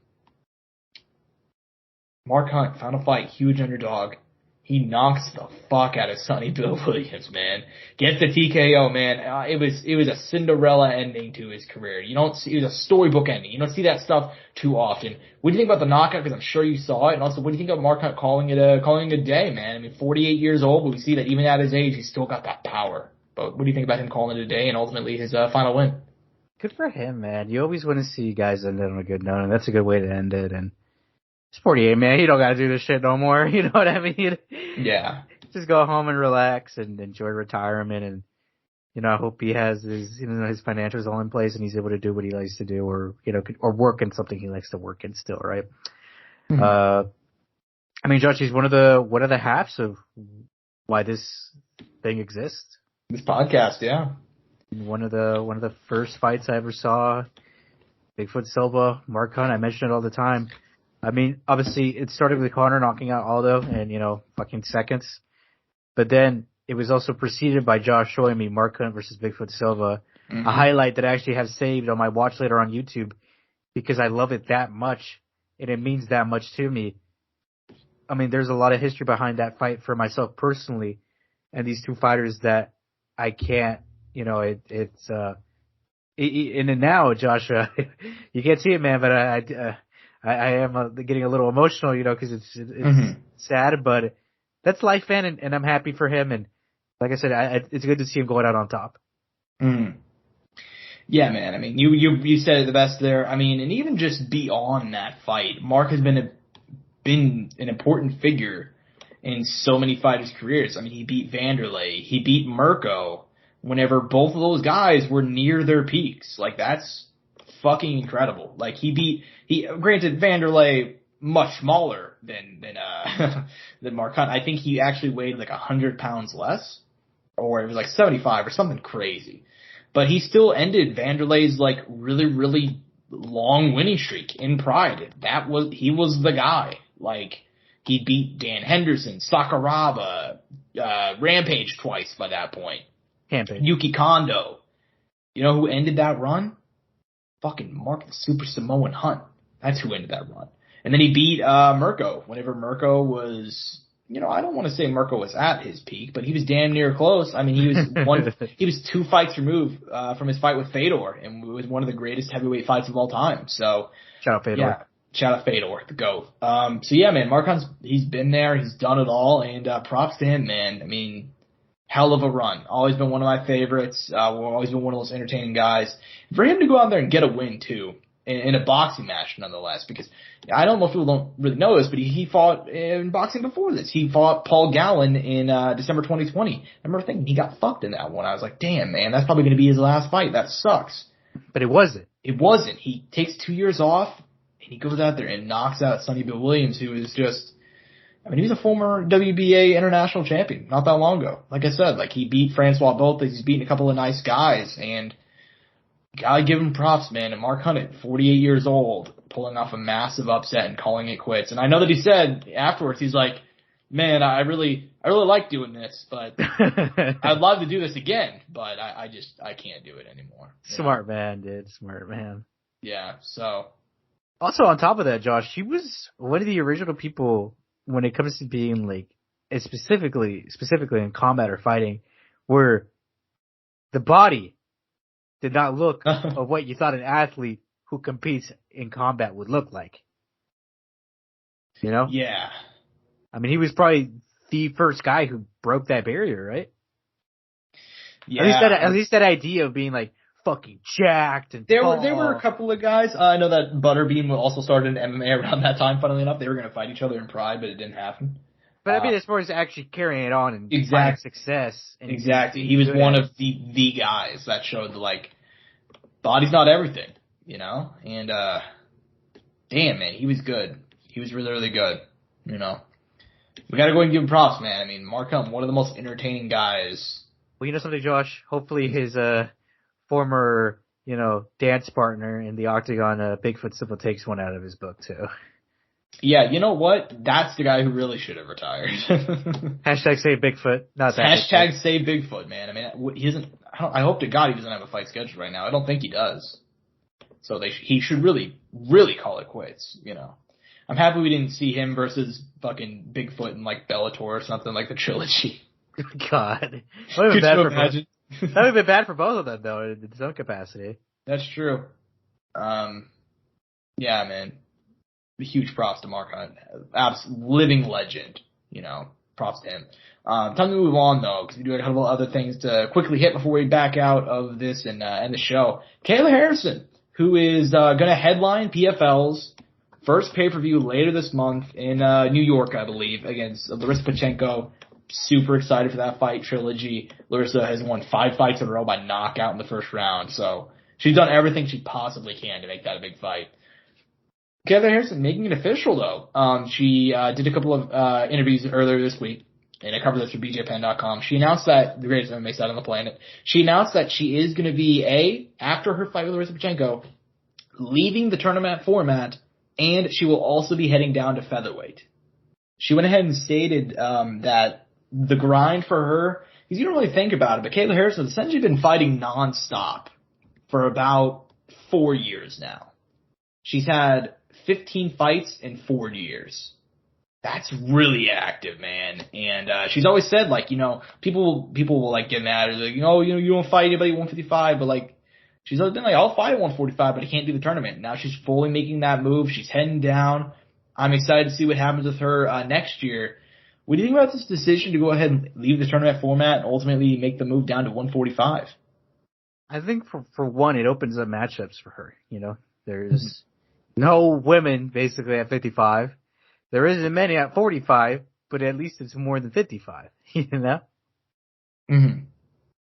Hunt, final fight, huge underdog. He knocks the fuck out of Sonny Bill Williams, man. Gets the TKO, man. It was a Cinderella ending to his career. It was a storybook ending. You don't see that stuff too often. What do you think about the knockout? Because I'm sure you saw it. And also, what do you think of Mark Hunt calling it a day, man? 48 years old, but we see that even at his age, he's still got that power. But what do you think about him calling it a day and ultimately his final win? Good for him, man. You always want to see guys end it on a good note, and that's a good way to end it. And he's 48, man. He don't got to do this shit no more. You know what I mean? Yeah. just go home and relax and enjoy retirement. And I hope he has his his financials all in place and he's able to do what he likes to do, or or work in something he likes to work in still, right? Mm-hmm. I mean, Josh, he's one of the halves of why this thing exists. This podcast, yeah. One of the first fights I ever saw, Bigfoot Silva, Mark Hunt. I mention it all the time. I mean, obviously it started with Conor knocking out Aldo and fucking seconds, but then it was also preceded by Josh showing me Mark Hunt versus Bigfoot Silva, a highlight that I actually have saved on my watch later on YouTube because I love it that much and it means that much to me. I mean, there's a lot of history behind that fight for myself personally, and these two fighters that I can't, and then now, Josh, you can't see it, man, but I am getting a little emotional, because it's sad, but that's life, man, and I'm happy for him, and like I said, it's good to see him going out on top. Yeah, man. I mean, you said it the best there. I mean, and even just beyond that fight, Mark has been an important figure in so many fighters' careers. I mean, he beat Vanderlei, he beat Mirko whenever both of those guys were near their peaks. Like, that's fucking incredible. Like, granted, Vanderlei much smaller than Mark Hunt. I think he actually weighed like 100 pounds less, or it was like 75 or something crazy. But he still ended Vanderlei's like really, really long winning streak in Pride. He was the guy. Like, he beat Dan Henderson, Sakuraba, Rampage twice by that point. Yuki Kondo. You know who ended that run? Fucking Mark the Super Samoan Hunt. That's who ended that run. And then he beat Mirko whenever Mirko was, I don't want to say Mirko was at his peak, but he was damn near close. I mean, he was 2 fights removed from his fight with Fedor, and it was one of the greatest heavyweight fights of all time. So shout out Fedor. Yeah, shout out Fedor, the GOAT. So yeah, man, Mark Hunt's, he's been there, he's done it all, and props to him, man. I mean, hell of a run. Always been one of my favorites. Always been one of those entertaining guys. For him to go out there and get a win too, in a boxing match nonetheless, because I don't know if people don't really know this, but he fought in boxing before this. He fought Paul Gallen in December 2020. I remember thinking he got fucked in that one. I was like, damn, man, that's probably going to be his last fight. That sucks. But it wasn't. It wasn't. He takes 2 years off, and he goes out there and knocks out Sonny Bill Williams, who is just, I mean, he was a former WBA international champion not that long ago. Like I said, like, he beat Francois Botha. He's beaten a couple of nice guys, and gotta give him props, man. And Mark Hunt, 48 years old, pulling off a massive upset and calling it quits. And I know that he said afterwards, he's like, man, I really like doing this, but I'd love to do this again, but I can't do it anymore. Smart man, dude. Smart man. Yeah, so. Also, on top of that, Josh, he was one of the original people when it comes to being like, specifically in combat or fighting, where the body did not look of what you thought an athlete who competes in combat would look like. Yeah. I mean, he was probably the first guy who broke that barrier, right? Yeah. At least that idea of being like fucking jacked and there were a couple of guys. I know that Butterbean also started in MMA around that time. Funnily enough, they were going to fight each other in Pride, but it didn't happen. But I mean, as far as actually carrying it on and finding success. And exactly. He was one of the guys that showed like, body's not everything, and damn, man, he was good. He was really, really good, We gotta go and give him props, man. I mean, Mark Hunt, one of the most entertaining guys. Well, you know something, Josh? Hopefully his former, dance partner in the Octagon, Bigfoot Silva, takes one out of his book too. Yeah, you know what? That's the guy who really should have retired. Hashtag save Bigfoot. Not that. Hashtag save Bigfoot, man. I mean, he doesn't. I hope to God he doesn't have a fight scheduled right now. I don't think he does. So he should really, really call it quits. I'm happy we didn't see him versus fucking Bigfoot in like Bellator or something like the trilogy. God, that would have been bad for both of them though, in some capacity. That's true. Yeah, man. Huge props to Mark Hunt. Living legend, props to him. Time to move on though, because we do have a couple other things to quickly hit before we back out of this and end the show. Kayla Harrison, who is gonna headline PFL's first pay-per-view later this month in New York, I believe, against Larissa Pachenko. super excited for that fight trilogy. Larissa has won 5 fights in a row by knockout in the first round, so she's done everything she possibly can to make that a big fight. Kayla Harrison making it official, though. She did a couple of interviews earlier this week, and I covered this for BJPen.com. She announced that, the greatest MMA site on the planet, she announced that she is going to be, after her fight with Larissa Pachenko, leaving the tournament format, and she will also be heading down to featherweight. She went ahead and stated that the grind for her, because you don't really think about it, but Kayla Harrison has essentially been fighting nonstop for about 4 years now. She's had 15 fights in 4 years. That's really active, man. And she's always said, like, you know, people will like get mad, like, you know, you don't fight anybody at 155, but like, she's always been like, I'll fight at 145, but I can't do the tournament. Now she's fully making that move. She's heading down. I'm excited to see what happens with her next year. What do you think about this decision to go ahead and leave the tournament format and ultimately make the move down to 145? I think for one, it opens up matchups for her. You know, there's no women basically at 55. There isn't many at 45, but at least it's more than 55. You know. Mm-hmm.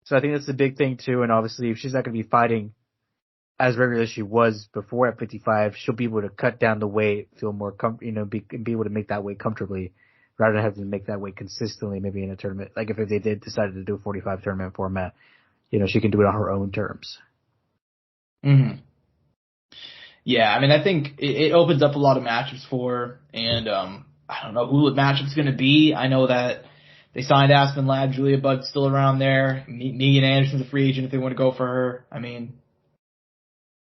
So I think that's the big thing too. And obviously, if she's not going to be fighting as regularly as she was before at 55, she'll be able to cut down the weight, feel more be able to make that weight comfortably, rather than having to make that weight consistently. Maybe in a tournament, like if they did decide to do a 45 tournament format, you know, she can do it on her own terms. Mm-hmm. Yeah, I mean, I think it opens up a lot of matchups for her, and I don't know who the matchup's going to be. I know that they signed Aspen Ladd, Julia Budd's still around there. Megan Anderson's a free agent if they want to go for her. I mean,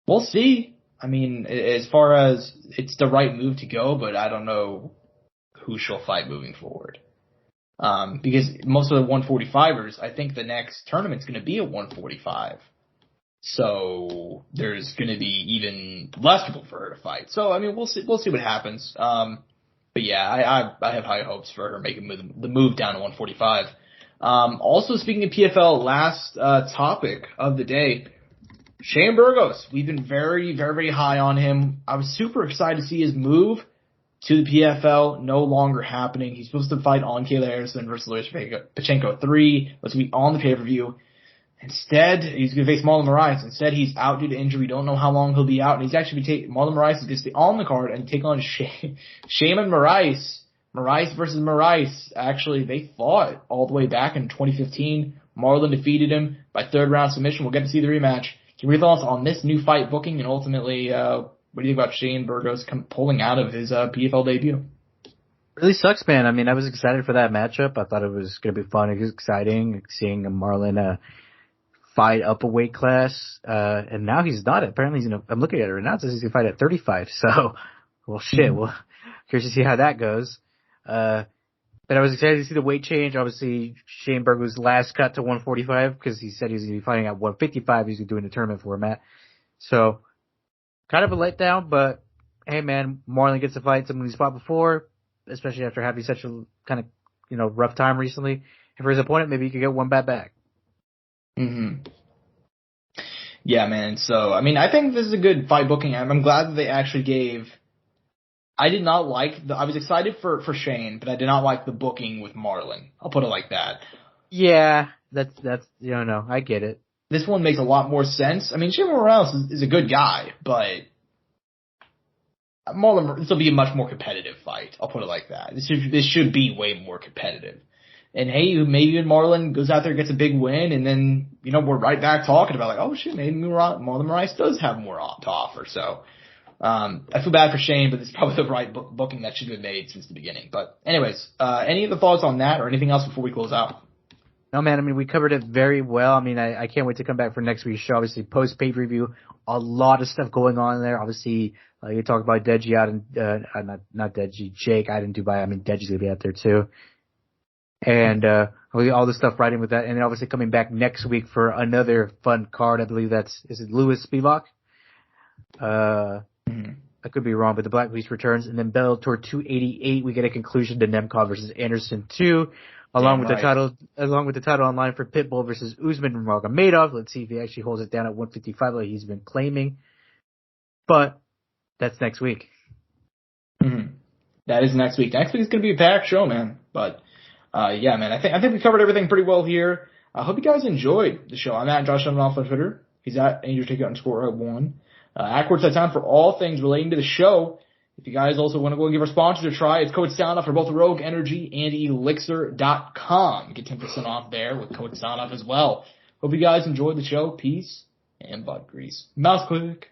we'll see. I mean, as far as it's the right move to go, but I don't know who she'll fight moving forward. Because most of the 145ers, I think the next tournament's going to be at 145. So there's going to be even less people for her to fight. So, I mean, we'll see what happens. But yeah, I have high hopes for her making the move down to 145. Also speaking of PFL, last topic of the day, Shane Burgos. We've been very, very, very high on him. I was super excited to see his move to the PFL no longer happening. He's supposed to fight on Kayla Harrison versus Larissa Pachenko 3. Let's be on the pay-per-view. Instead, he's going to face Marlon Moraes. Instead, he's out due to injury. We don't know how long he'll be out. And he's actually Marlon Moraes is going to stay on the card and take on Shaman Moraes. Moraes versus Moraes. Actually, they fought all the way back in 2015. Marlon defeated him by third round submission. We'll get to see the rematch. Can you thoughts on this new fight booking and ultimately, what do you think about Shane Burgos pulling out of his PFL debut? Really sucks, man. I mean, I was excited for that matchup. I thought it was going to be fun. It was exciting seeing Marlon fight up a weight class, and now he's not. Apparently, I'm looking at it right now. It says he's going to fight at 35. So, well, shit. Well, curious to see how that goes. But I was excited to see the weight change. Obviously, Shane Burgos' last cut to 145 because he said he was going to be fighting at 155. He's doing the tournament format. So, kind of a letdown, but hey, man, Marlon gets to fight someone he's fought before, especially after having such a kind of, rough time recently. And for his opponent, maybe he could get one back. Mm-hmm. Yeah, man. So, I mean, I think this is a good fight booking. I'm glad that they actually gave. I did not like I was excited for Shane, but I did not like the booking with Marlon. I'll put it like that. Yeah, that's no, I get it. This one makes a lot more sense. I mean, Shane Morales is a good guy, but Marlon, this will be a much more competitive fight. I'll put it like that. This should be way more competitive. And hey, maybe Marlon goes out there and gets a big win, and then, we're right back talking about like, oh shit, maybe Marlon Moraes does have more to offer. So, I feel bad for Shane, but it's probably the right booking that should have been made since the beginning. But anyways, any other thoughts on that or anything else before we close out? No, man, I mean, we covered it very well. I mean, I can't wait to come back for next week's show. Obviously, post pay-per-view, a lot of stuff going on there. Obviously, you talk about Deji out in, not Deji, Jake out in Dubai. I mean, Deji's going to be out there too. And, all the stuff riding with that. And then obviously coming back next week for another fun card. I believe is it Louis Spivak? I could be wrong, but the Black Beast returns. And then Bellator 288, we get a conclusion to Nemkov versus Anderson 2. Along with the title online for Pitbull versus Usman and Magomedov. Let's see if he actually holds it down at 155 like he's been claiming. But that's next week. Mm-hmm. That is next week. Next week is going to be a packed show, man. But Yeah, man, I think we covered everything pretty well here. I hope you guys enjoyed the show. I'm at Josh Evanoff on Twitter. He's at AngelTake_1. At Courtside Sound for all things relating to the show. If you guys also want to go and give our sponsors a try, it's code Soundoff for both Rogue Energy and ELYXR.com. Get 10% off there with code Soundoff as well. Hope you guys enjoyed the show. Peace and butt grease. Mouse click.